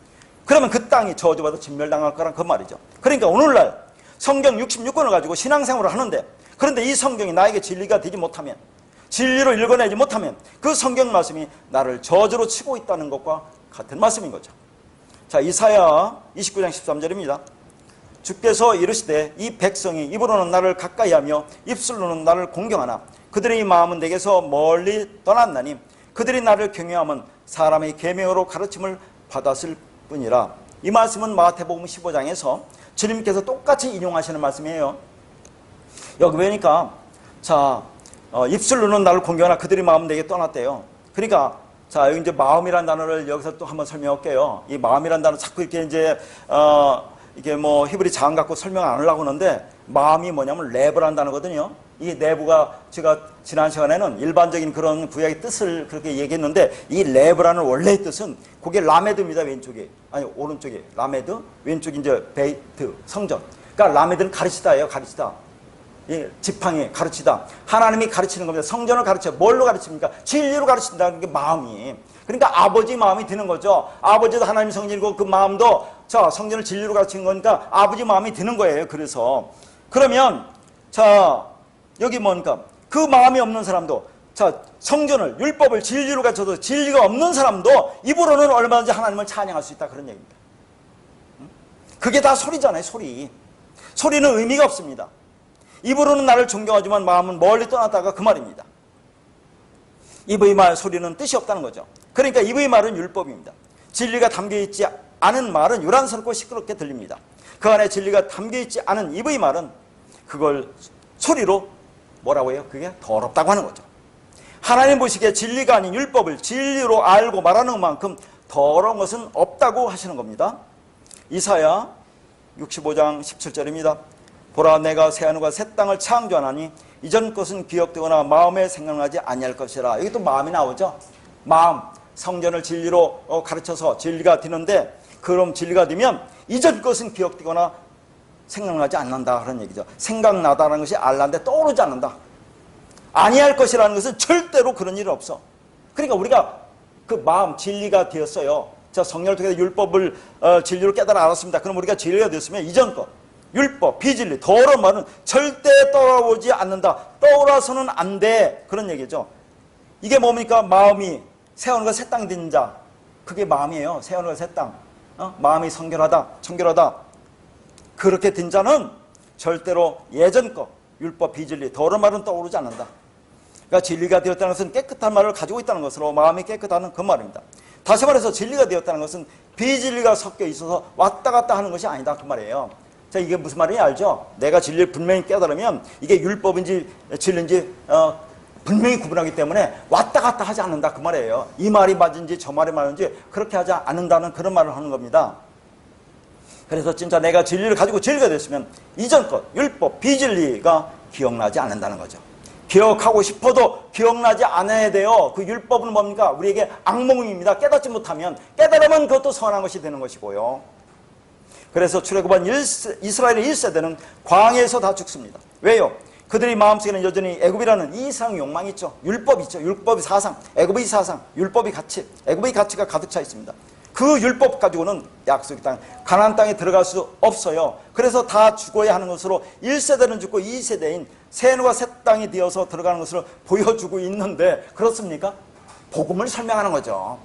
그러면 그 땅이 저주받아 진멸당할 거란 그 말이죠. 그러니까 오늘날 성경 66권을 가지고 신앙생활을 하는데 그런데 이 성경이 나에게 진리가 되지 못하면 진리로 읽어내지 못하면 그 성경 말씀이 나를 저주로 치고 있다는 것과 같은 말씀인 거죠. 자 이사야 29장 13절입니다. 주께서 이르시되 이 백성이 입으로는 나를 가까이하며 입술로는 나를 공경하나 그들의 마음은 내게서 멀리 떠났나니 그들이 나를 경외하면 사람의 계명으로 가르침을 받았을 뿐이라. 이 말씀은 마태복음 15장에서 주님께서 똑같이 인용하시는 말씀이에요. 여기 보니까 자 입술로는 나를 공경하나 그들의 마음은 내게 떠났대요. 그러니까 자 여기 이제 마음이란 단어를 여기서 또 한번 설명할게요. 이 마음이란 단어 자꾸 이렇게 이제 이게 뭐 히브리 자음 갖고 설명 안 하려고 하는데 마음이 뭐냐면 레브라는 단어거든요. 이 레브가 제가 지난 시간에는 일반적인 그런 구약의 뜻을 그렇게 얘기했는데 이 레브라는 원래의 뜻은 그게 라메드입니다. 왼쪽에 아니 오른쪽에 라메드, 왼쪽이 이제 베이트 성전. 그러니까 라메드는 가르치다예요. 가르치다. 이 지팡이 가르치다. 하나님이 가르치는 겁니다. 성전을 가르쳐. 뭘로 가르칩니까? 진리로 가르친다는 게 마음이. 그러니까 아버지 마음이 드는 거죠. 아버지도 하나님 성전이고 그 마음도 자 성전을 진리로 가르치는 거니까 아버지 마음이 드는 거예요. 그래서 그러면 자 여기 뭡니까? 그 마음이 없는 사람도 자 성전을 율법을 진리로 가르쳐도 진리가 없는 사람도 입으로는 얼마든지 하나님을 찬양할 수 있다 그런 얘기입니다. 그게 다 소리잖아요. 소리. 소리는 의미가 없습니다. 입으로는 나를 존경하지만 마음은 멀리 떠났다가 그 말입니다. 입의 말 소리는 뜻이 없다는 거죠. 그러니까 입의 말은 율법입니다. 진리가 담겨있지 않은 말은 요란스럽고 시끄럽게 들립니다. 그 안에 진리가 담겨있지 않은 입의 말은 그걸 소리로 뭐라고 해요? 그게 더럽다고 하는 거죠. 하나님 보시기에 진리가 아닌 율법을 진리로 알고 말하는 만큼 더러운 것은 없다고 하시는 겁니다. 이사야 65장 17절입니다. 보라, 내가 새하늘과 새 땅을 창조하나니 이전 것은 기억되거나 마음에 생각나지 아니할 것이라. 여기 또 마음이 나오죠. 마음, 성전을 진리로 가르쳐서 진리가 되는데, 그럼 진리가 되면 이전 것은 기억되거나 생각나지 않는다 그런 얘기죠. 생각나다라는 것이 알란데 떠오르지 않는다. 아니할 것이라는 것은 절대로 그런 일은 없어. 그러니까 우리가 그 마음, 진리가 되었어요. 자, 성령을 통해서 율법을 진리로 깨달아 알았습니다. 그럼 우리가 진리가 되었으면 이전 것, 율법, 비진리, 더러운 말은 절대 떠오르지 않는다. 떠올아서는 안 돼. 그런 얘기죠. 이게 뭡니까? 마음이 새하늘과 새 땅 된 자. 그게 마음이에요. 새하늘과 새 땅. 마음이 청결하다. 그렇게 된 자는 절대로 예전 것, 율법, 비진리, 더러운 말은 떠오르지 않는다. 그러니까 진리가 되었다는 것은 깨끗한 말을 가지고 있다는 것으로 마음이 깨끗하는 그 말입니다. 다시 말해서 진리가 되었다는 것은 비진리가 섞여 있어서 왔다 갔다 하는 것이 아니다 그 말이에요. 자, 이게 무슨 말인지 알죠? 내가 진리를 분명히 깨달으면 이게 율법인지 진리인지 분명히 구분하기 때문에 왔다 갔다 하지 않는다 그 말이에요. 이 말이 맞은지 저 말이 맞은지 그렇게 하지 않는다는 그런 말을 하는 겁니다. 그래서 진짜 내가 진리를 가지고 진리가 됐으면 이전 것, 율법, 비진리가 기억나지 않는다는 거죠. 기억하고 싶어도 기억나지 않아야 돼요. 그 율법은 뭡니까? 우리에게 악몽입니다. 깨닫지 못하면, 깨달으면 그것도 선한 것이 되는 것이고요. 그래서 출애굽한 이스라엘의 1세대는 광야에서 다 죽습니다. 왜요? 그들이 마음속에는 여전히 애굽이라는 이상 욕망이 있죠. 율법이 있죠. 율법의 사상, 애굽의 사상, 율법의 가치, 애굽의 가치가 가득 차 있습니다. 그 율법 가지고는 약속의 땅, 가나안 땅에 들어갈 수 없어요. 그래서 다 죽어야 하는 것으로 1세대는 죽고 2세대인 새하늘과 새 땅이 되어서 들어가는 것으로 보여주고 있는데, 그렇습니까? 복음을 설명하는 거죠.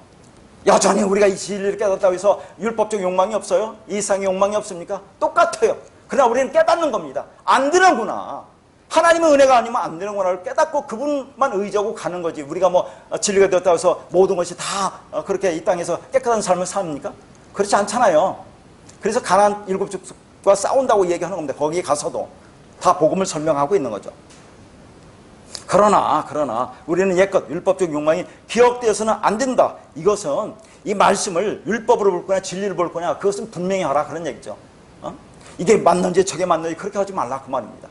여전히 우리가 이 진리를 깨닫다고 해서 율법적 욕망이 없어요? 이상의 욕망이 없습니까? 똑같아요. 그러나 우리는 깨닫는 겁니다. 안 되는구나. 하나님의 은혜가 아니면 안 되는구나를 깨닫고 그분만 의지하고 가는 거지. 우리가 뭐 진리가 되었다고 해서 모든 것이 다 그렇게 이 땅에서 깨끗한 삶을 삽니까? 그렇지 않잖아요. 그래서 가나안 7족과 싸운다고 얘기하는 겁니다. 거기에 가서도 다 복음을 설명하고 있는 거죠. 그러나 우리는 옛것 율법적 욕망이 기억되어서는 안 된다. 이것은 이 말씀을 율법으로 볼 거냐 진리를 볼 거냐, 그것은 분명히 하라 그런 얘기죠. 이게 맞는지 저게 맞는지 그렇게 하지 말라 그 말입니다.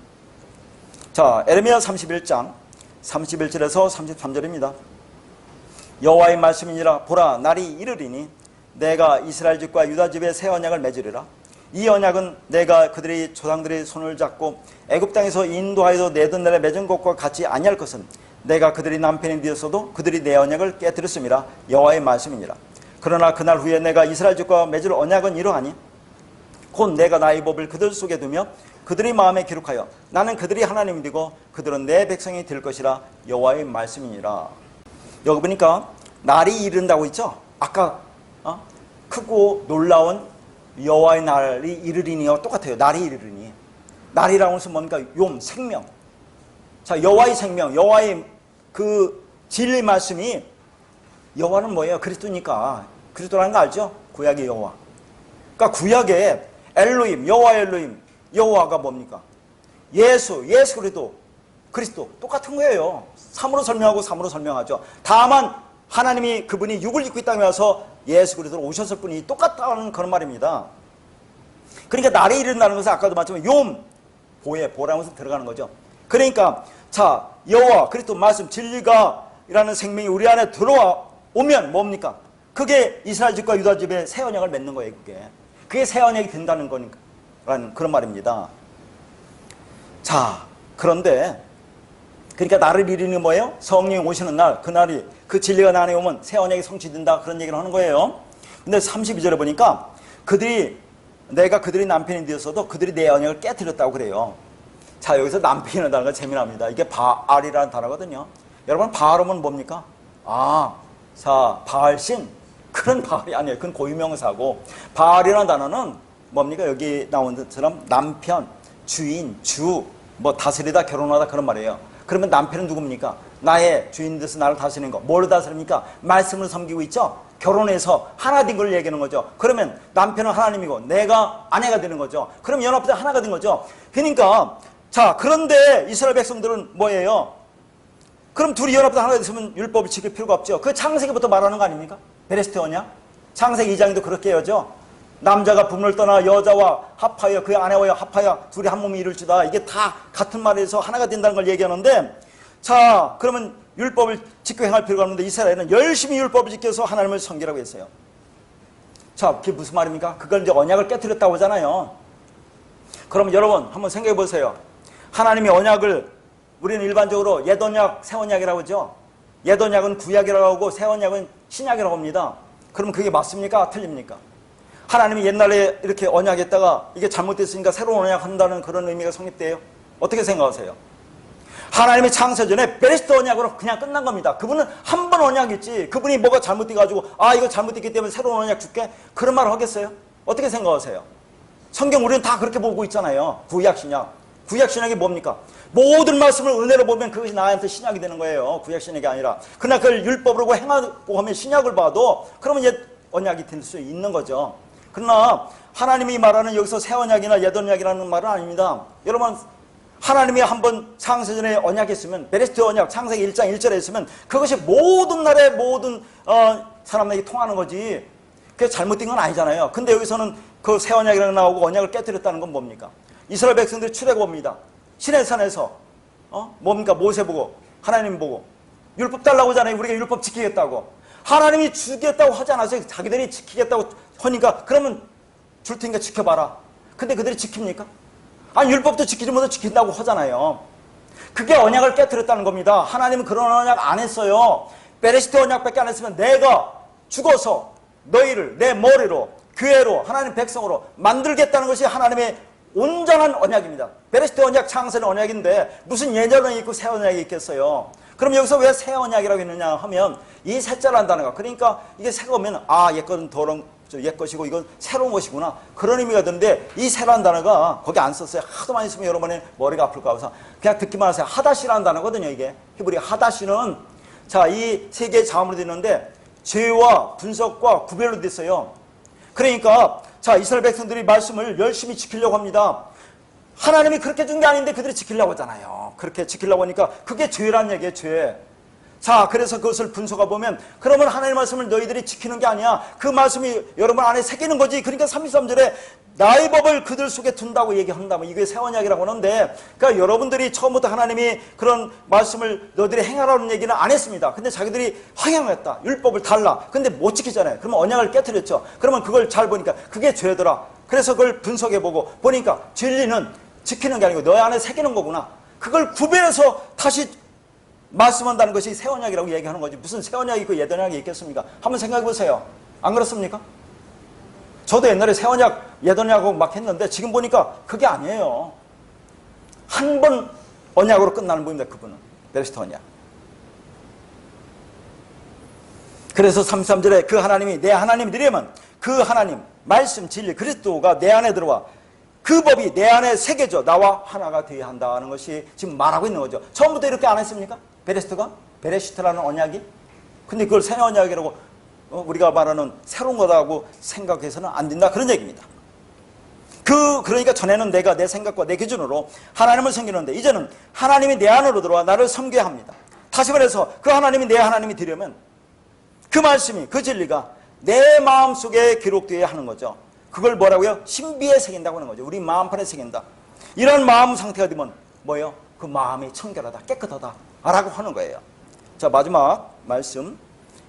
자, 에레미야 31장 31절에서 33절입니다. 여호와의 말씀이니라. 보라, 날이 이르리니 내가 이스라엘 집과 유다 집에 새 언약을 맺으리라. 이 언약은 내가 그들이 조상들의 손을 잡고 애굽 땅에서 인도하여서 내던 날에 맺은 것과 같이 아니할 것은 내가 그들이 남편이 되었어도 그들이 내 언약을 깨뜨렸음이라. 여호와의 말씀이니라. 그러나 그날 후에 내가 이스라엘 집과 맺을 언약은 이러하니 곧 내가 나의 법을 그들 속에 두며 그들의 마음에 기록하여 나는 그들이 하나님이 되고 그들은 내 백성이 될 것이라. 여호와의 말씀이니라. 여기 보니까 날이 이른다고 있죠. 아까 크고 놀라운 여호와의 날이 이르리니와 똑같아요. 날이 이르리니. 날이라고 해서 뭡니까? 용, 생명. 자, 여호와의 생명, 여호와의 그 진리 말씀이, 여호와는 뭐예요? 그리스도니까. 그리스도라는 거 알죠? 구약의 여호와. 그러니까 구약의 엘로힘, 여호와 엘로힘, 여호와가 뭡니까? 예수 그리스도 똑같은 거예요. 삼으로 설명하고 삼으로 설명하죠. 다만 하나님이 그분이 육을 입고 이 땅에 와서 예수 그리스도로 오셨을 뿐이 똑같다는 그런 말입니다. 그러니까 날이 이른다는 것은 아까도 말했지만 욤, 보라는 것은 들어가는 거죠. 그러니까 자, 여호와 그리스도 말씀 진리가 이라는 생명이 우리 안에 들어와 오면 뭡니까? 그게 이스라엘 집과 유다 집에 새 언약을 맺는 거예요. 그게 새 언약이 된다는 거니까라는 그런 말입니다. 자, 그런데 그러니까 날을 이르는 뭐예요? 성령이 오시는 날, 그날이 그 진리가 나 안에 오면 새 언약이 성취된다 그런 얘기를 하는 거예요. 근데 32절에 보니까 내가 그들이 남편이 되었어도 그들이 내 언약을 깨뜨렸다고 그래요. 자, 여기서 남편이라는 단어가 재미납니다. 이게 바알이라는 단어거든요. 여러분, 바알은 뭡니까? 바알신, 그런 바알이 아니에요. 그건 고유명사고, 바알이라는 단어는 뭡니까? 여기 나온 것처럼 남편, 주인, 주, 뭐 다스리다 결혼하다 그런 말이에요. 그러면 남편은 누굽니까? 나의 주인 돼서 나를 다스리는 거. 뭘 다스립니까? 말씀을 섬기고 있죠. 결혼해서 하나 된 걸 얘기하는 거죠. 그러면 남편은 하나님이고 내가 아내가 되는 거죠. 그럼 연합해서 하나가 된 거죠. 그러니까 자, 그런데 이스라엘 백성들은 뭐예요? 그럼 둘이 연합해서 하나가 됐으면 율법을 지킬 필요가 없죠. 그 창세기부터 말하는 거 아닙니까? 베레스트 언약. 창세기 2장도 그렇게 해야죠. 남자가 부모를 떠나 여자와 합하여 그의 아내와 합하여 둘이 한 몸이 이룰지다. 이게 다 같은 말에서 하나가 된다는 걸 얘기하는데, 자, 그러면 율법을 지켜 행할 필요가 없는데 이스라엘은 열심히 율법을 지켜서 하나님을 섬기라고 했어요. 자, 그게 무슨 말입니까? 그걸 이제 언약을 깨뜨렸다고 하잖아요. 그럼 여러분 한번 생각해 보세요. 하나님의 언약을 우리는 일반적으로 옛 언약, 새 언약이라고 하죠. 옛 언약은 구약이라고 하고 새 언약은 신약이라고 합니다. 그럼 그게 맞습니까? 틀립니까? 하나님이 옛날에 이렇게 언약했다가 이게 잘못됐으니까 새로운 언약 한다는 그런 의미가 성립돼요? 어떻게 생각하세요? 하나님의 창세전에 베레스트 언약으로 그냥 끝난 겁니다. 그분은 한 번 언약했지, 그분이 뭐가 잘못돼가지고 아 이거 잘못됐기 때문에 새로운 언약 줄게, 그런 말을 하겠어요? 어떻게 생각하세요? 성경 우리는 다 그렇게 보고 있잖아요. 구약 신약. 구약 신약이 뭡니까? 모든 말씀을 은혜로 보면 그것이 나한테 신약이 되는 거예요. 구약 신약이 아니라. 그러나 그걸 율법으로 행하고 하면 신약을 봐도 그러면 옛 언약이 될 수 있는 거죠. 그러나 하나님이 말하는 여기서 새 언약이나 옛 언약이라는 말은 아닙니다. 여러분, 하나님이 한번 창세전에 언약했으면, 베레스트 언약 창세기 1장 1절에 했으면 그것이 모든 날의 모든 사람에게 통하는 거지, 그게 잘못된 건 아니잖아요. 근데 여기서는 그 새 언약이라고 나오고 언약을 깨뜨렸다는 건 뭡니까? 이스라엘 백성들이 출애굽합니다. 시내산에서 뭡니까? 모세 보고 하나님 보고 율법 달라고 하잖아요. 우리가 율법 지키겠다고. 하나님이 주겠다고 하지 않았어요. 자기들이 지키겠다고 하니까 그러면 줄 테니까 지켜봐라. 근데 그들이 지킵니까? 아니, 율법도 지키지 못해 지킨다고 하잖아요. 그게 언약을 깨뜨렸다는 겁니다. 하나님은 그런 언약 안 했어요. 베레시트 언약밖에 안 했으면 내가 죽어서 너희를 내 머리로 교회로 하나님 백성으로 만들겠다는 것이 하나님의 온전한 언약입니다. 베레시트 언약 창세는 언약인데 무슨 예전 언약이 있고 새 언약이 있겠어요. 그럼 여기서 왜 새 언약이라고 했느냐 하면 이 새자라는 단어가, 그러니까 이게 새가 오면 아 옛것은 더러운 옛 것이고 이건 새로운 것이구나, 그런 의미가 드는데 이 새라는 단어가 거기 안 썼어요. 하도 많이 쓰면 여러분의 머리가 아플까 봐서 그냥 듣기만 하세요. 하다시라는 단어거든요. 이게 히브리 하다시는 자, 이 세 개의 자음으로 되어 있는데 죄와 분석과 구별로 됐어요. 그러니까 자, 이스라엘 백성들이 말씀을 열심히 지키려고 합니다. 하나님이 그렇게 준 게 아닌데 그들이 지키려고 하잖아요. 그렇게 지키려고 하니까 그게 죄란 얘기예요. 죄. 자, 그래서 그것을 분석해 보면 그러면 하나님의 말씀을 너희들이 지키는 게 아니야, 그 말씀이 여러분 안에 새기는 거지. 그러니까 33절에 나의 법을 그들 속에 둔다고 얘기한다면 이게 새 언약이라고 하는데, 그러니까 여러분들이 처음부터 하나님이 그런 말씀을 너희들이 행하라는 얘기는 안 했습니다. 근데 자기들이 황양했다, 율법을 달라, 근데 못 지키잖아요. 그러면 언약을 깨뜨렸죠. 그러면 그걸 잘 보니까 그게 죄더라. 그래서 그걸 분석해보고 보니까 진리는 지키는 게 아니고 너희 안에 새기는 거구나. 그걸 구별해서 다시 말씀한다는 것이 새 언약이라고 얘기하는 거지. 무슨 새 언약이 있고 옛 언약이 있겠습니까? 한번 생각해 보세요. 안 그렇습니까? 저도 옛날에 새 언약, 옛 언약하고 막 했는데 지금 보니까 그게 아니에요. 한 번 언약으로 끝나는 분입니다. 그분은 베레시트 언약. 그래서 33절에 그 하나님이 내 하나님이 되려면 그 하나님 말씀 진리 그리스도가 내 안에 들어와 그 법이 내 안에 새겨져 나와 하나가 되어야 한다는 것이 지금 말하고 있는 거죠. 처음부터 이렇게 안 했습니까? 베레시트라는 언약이. 근데 그걸 새 언약이라고 우리가 말하는 새로운 거다고 생각해서는 안 된다, 그런 얘기입니다. 그러니까 전에는 내가 내 생각과 내 기준으로 하나님을 섬기는데 이제는 하나님이 내 안으로 들어와 나를 섬겨야 합니다. 다시 말해서 그 하나님이 내 하나님이 되려면 그 말씀이, 그 진리가 내 마음속에 기록되어야 하는 거죠. 그걸 뭐라고요? 신비에 새긴다고 하는 거죠. 우리 마음판에 새긴다. 이런 마음 상태가 되면 뭐예요? 그 마음이 청결하다, 깨끗하다 라고 하는 거예요. 자, 마지막 말씀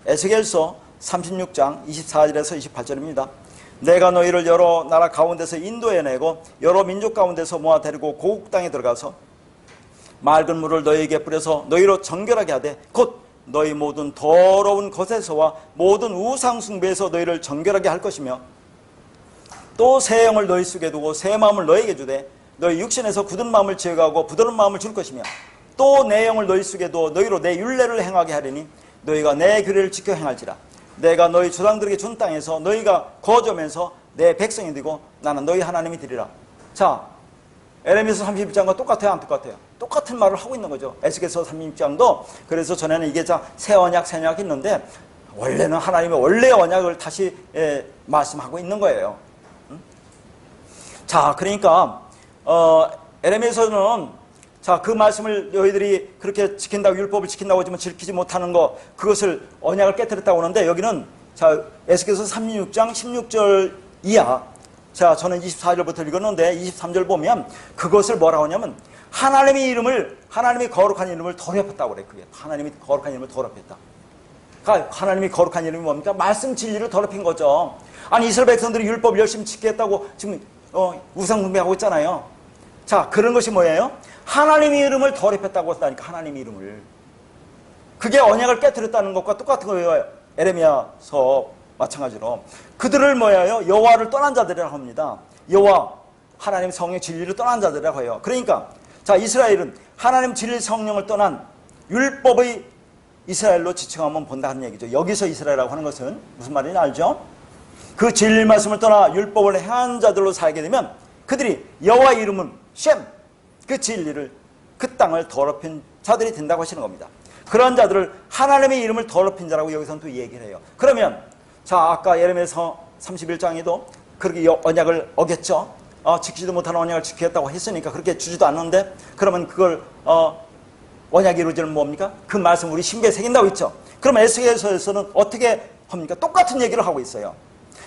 에스겔서 36장 24절에서 28절입니다. 내가 너희를 여러 나라 가운데서 인도해내고 여러 민족 가운데서 모아 데리고 고국 땅에 들어가서 맑은 물을 너희에게 뿌려서 너희로 정결하게 하되 곧 너희 모든 더러운 것에서와 모든 우상 숭배에서 너희를 정결하게 할 것이며 또 새 영을 너희 속에 두고 새 마음을 너희에게 주되 너희 육신에서 굳은 마음을 제거하고 부드러운 마음을 줄 것이며 또 내 영을 너희 속에 두어 너희로 내 율례를 행하게 하리니 너희가 내 규례를 지켜 행할지라. 내가 너희 조상들에게 준 땅에서 너희가 거주하면서 내 백성이 되고 나는 너희 하나님이 되리라. 자, 에레미야서 31장과 똑같아요, 안 똑같아요? 똑같은 말을 하고 있는 거죠. 에스겔서 36장도. 그래서 전에는 이게 새 언약, 새 언약이 있는데 원래는 하나님의 원래의 언약을 다시 말씀하고 있는 거예요. 자, 그러니까 에레미야서는 자, 그 말씀을 너희들이 그렇게 지킨다고, 율법을 지킨다고 하지만 지키지 못하는 거, 그것을 언약을 깨뜨렸다고 하는데, 여기는 자, 에스겔서 36장 16절 이하, 자, 저는 24절부터 읽었는데 23절 보면 그것을 뭐라고 하냐면 하나님의 이름을, 하나님의 거룩한 이름을 더럽혔다고 그래. 그게 하나님이 거룩한 이름을 더럽혔다. 그러니까 하나님이 거룩한 이름이 뭡니까? 말씀 진리를 더럽힌 거죠. 아니, 이스라엘 백성들이 율법을 열심히 지키겠다고 지금 우상 숭배하고 있잖아요. 자, 그런 것이 뭐예요? 하나님의 이름을 더럽혔다고 했다니까, 하나님의 이름을. 그게 언약을 깨뜨렸다는 것과 똑같은 거예요. 에레미야서 마찬가지로. 그들을 뭐예요? 여호와를 떠난 자들이라고 합니다. 여호와, 하나님 성령 진리를 떠난 자들이라고 해요. 그러니까 자, 이스라엘은 하나님 진리 성령을 떠난 율법의 이스라엘로 지칭하면 본다는 얘기죠. 여기서 이스라엘이라고 하는 것은 무슨 말인지 알죠? 그 진리 말씀을 떠나 율법을 행한 자들로 살게 되면 그들이 여호와 이름은 셈, 그 진리를, 그 땅을 더럽힌 자들이 된다고 하시는 겁니다. 그런 자들을 하나님의 이름을 더럽힌 자라고 여기서는 또 얘기를 해요. 그러면 자, 아까 예레미야서 31장에도 그렇게 언약을 어겼죠. 지키지도 못하는 언약을 지키겠다고 했으니까 그렇게 주지도 않는데, 그러면 그걸 언약이 이루어지는 뭡니까? 그 말씀 우리 신비에 새긴다고 했죠. 그럼 에스겔서에서는 어떻게 합니까? 똑같은 얘기를 하고 있어요.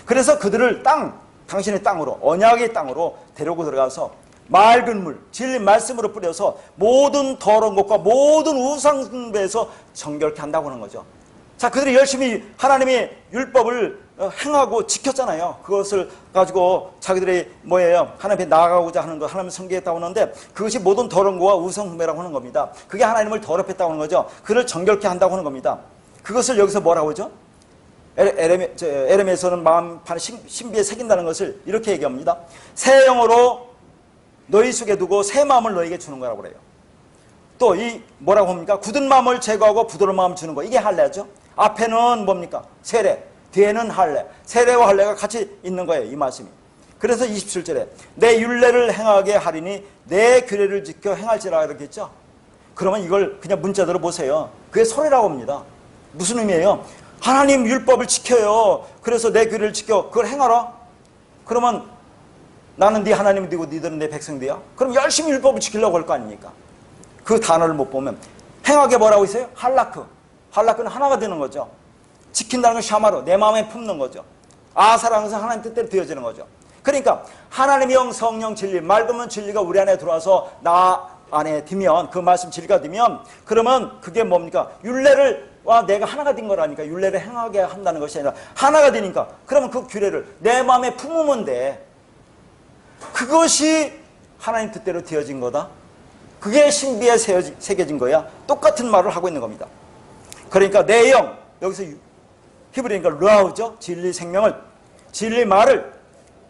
그래서 그들을 당신의 땅으로, 언약의 땅으로 데리고 들어가서 맑은 물, 진리 말씀으로 뿌려서 모든 더러운 것과 모든 우상 숭배에서 정결케 한다고 하는 거죠. 자, 그들이 열심히 하나님의 율법을 행하고 지켰잖아요. 그것을 가지고 자기들이 뭐예요? 하나님 앞에 나아가고자 하는 거, 하나님을 섬기겠다고 하는데 그것이 모든 더러운 것과 우상 숭배라고 하는 겁니다. 그게 하나님을 더럽혔다고 하는 거죠. 그를 정결케 한다고 하는 겁니다. 그것을 여기서 뭐라고 하죠? 에레미야서는 마음판에 신비에 새긴다는 것을 이렇게 얘기합니다. 새 영으로 너희 속에 두고 새 마음을 너희에게 주는 거라고 그래요. 또 이 뭐라고 합니까? 굳은 마음을 제거하고 부드러운 마음을 주는 거. 이게 할례죠. 앞에는 뭡니까? 세례, 뒤에는 할례. 세례와 할례가 같이 있는 거예요, 이 말씀이. 그래서 27절에 내 율례를 행하게 하리니 내 규례를 지켜 행할지라 이렇게 했죠. 그러면 이걸 그냥 문자대로 보세요. 그게 소리라고 합니다. 무슨 의미예요? 하나님 율법을 지켜요. 그래서 내 규례를 지켜 그걸 행하라. 그러면 나는 네 하나님이 되고 너희들은 내 백성들이야. 그럼 열심히 율법을 지키려고 할 거 아닙니까? 그 단어를 못 보면 행하게 뭐라고 있어요? 할라크. 할라크는 하나가 되는 거죠. 지킨다는 건 샤마로, 내 마음에 품는 거죠. 아사라는 것은 하나님 뜻대로 되어지는 거죠. 그러니까 하나님의 영, 성령, 진리, 맑으면 진리가 우리 안에 들어와서 나 안에 들면, 그 말씀 진리가 되면, 그러면 그게 뭡니까? 율례를 내가 하나가 된 거라니까. 율례를 행하게 한다는 것이 아니라 하나가 되니까, 그러면 그 규례를 내 마음에 품으면 돼. 그것이 하나님 뜻대로 되어진 거다. 그게 신비에 새겨진 거야. 똑같은 말을 하고 있는 겁니다. 그러니까 내 영, 여기서 히브리니까 루아우죠. 진리 생명을, 진리 말을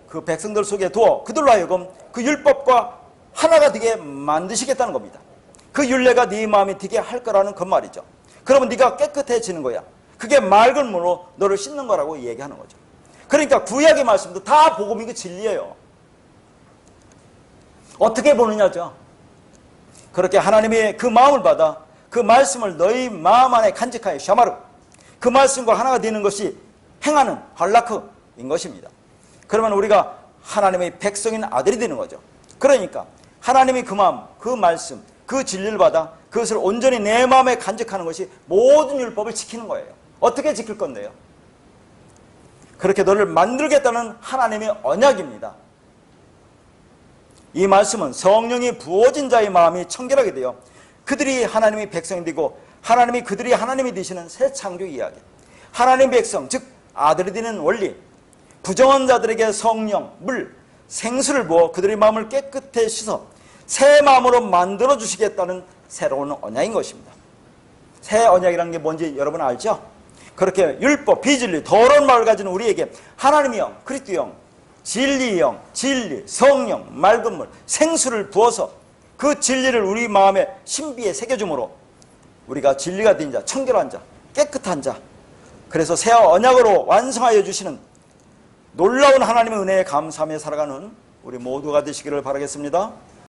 그 백성들 속에 두어 그들로 하여금 그 율법과 하나가 되게 만드시겠다는 겁니다. 그 율례가 네 마음에 되게 할 거라는 그 말이죠. 그러면 네가 깨끗해지는 거야. 그게 맑은 물로 너를 씻는 거라고 얘기하는 거죠. 그러니까 구약의 말씀도 다 복음이고 진리예요. 어떻게 보느냐죠. 그렇게 하나님의 그 마음을 받아 그 말씀을 너희 마음 안에 간직하여 샤마르, 그 말씀과 하나가 되는 것이 행하는 할라크인 것입니다. 그러면 우리가 하나님의 백성인 아들이 되는 거죠. 그러니까 하나님이 그 마음, 그 말씀, 그 진리를 받아 그것을 온전히 내 마음에 간직하는 것이 모든 율법을 지키는 거예요. 어떻게 지킬 건데요? 그렇게 너를 만들겠다는 하나님의 언약입니다. 이 말씀은 성령이 부어진 자의 마음이 청결하게 되어 그들이 하나님의 백성이 되고 하나님이 그들이 하나님이 되시는 새 창조 이야기, 하나님의 백성 즉 아들이 되는 원리, 부정한 자들에게 성령, 물, 생수를 부어 그들의 마음을 깨끗해 씻어 새 마음으로 만들어 주시겠다는 새로운 언약인 것입니다. 새 언약이라는 게 뭔지 여러분 알죠? 그렇게 율법, 비진리, 더러운 마음을 가진 우리에게 하나님의 영, 그리스도의 영, 진리의 영, 진리, 성령, 맑은 물, 생수를 부어서 그 진리를 우리 마음에 신비에 새겨줌으로 우리가 진리가 된 자, 청결한 자, 깨끗한 자, 그래서 새 언약으로 완성하여 주시는 놀라운 하나님의 은혜에 감사하며 살아가는 우리 모두가 되시기를 바라겠습니다.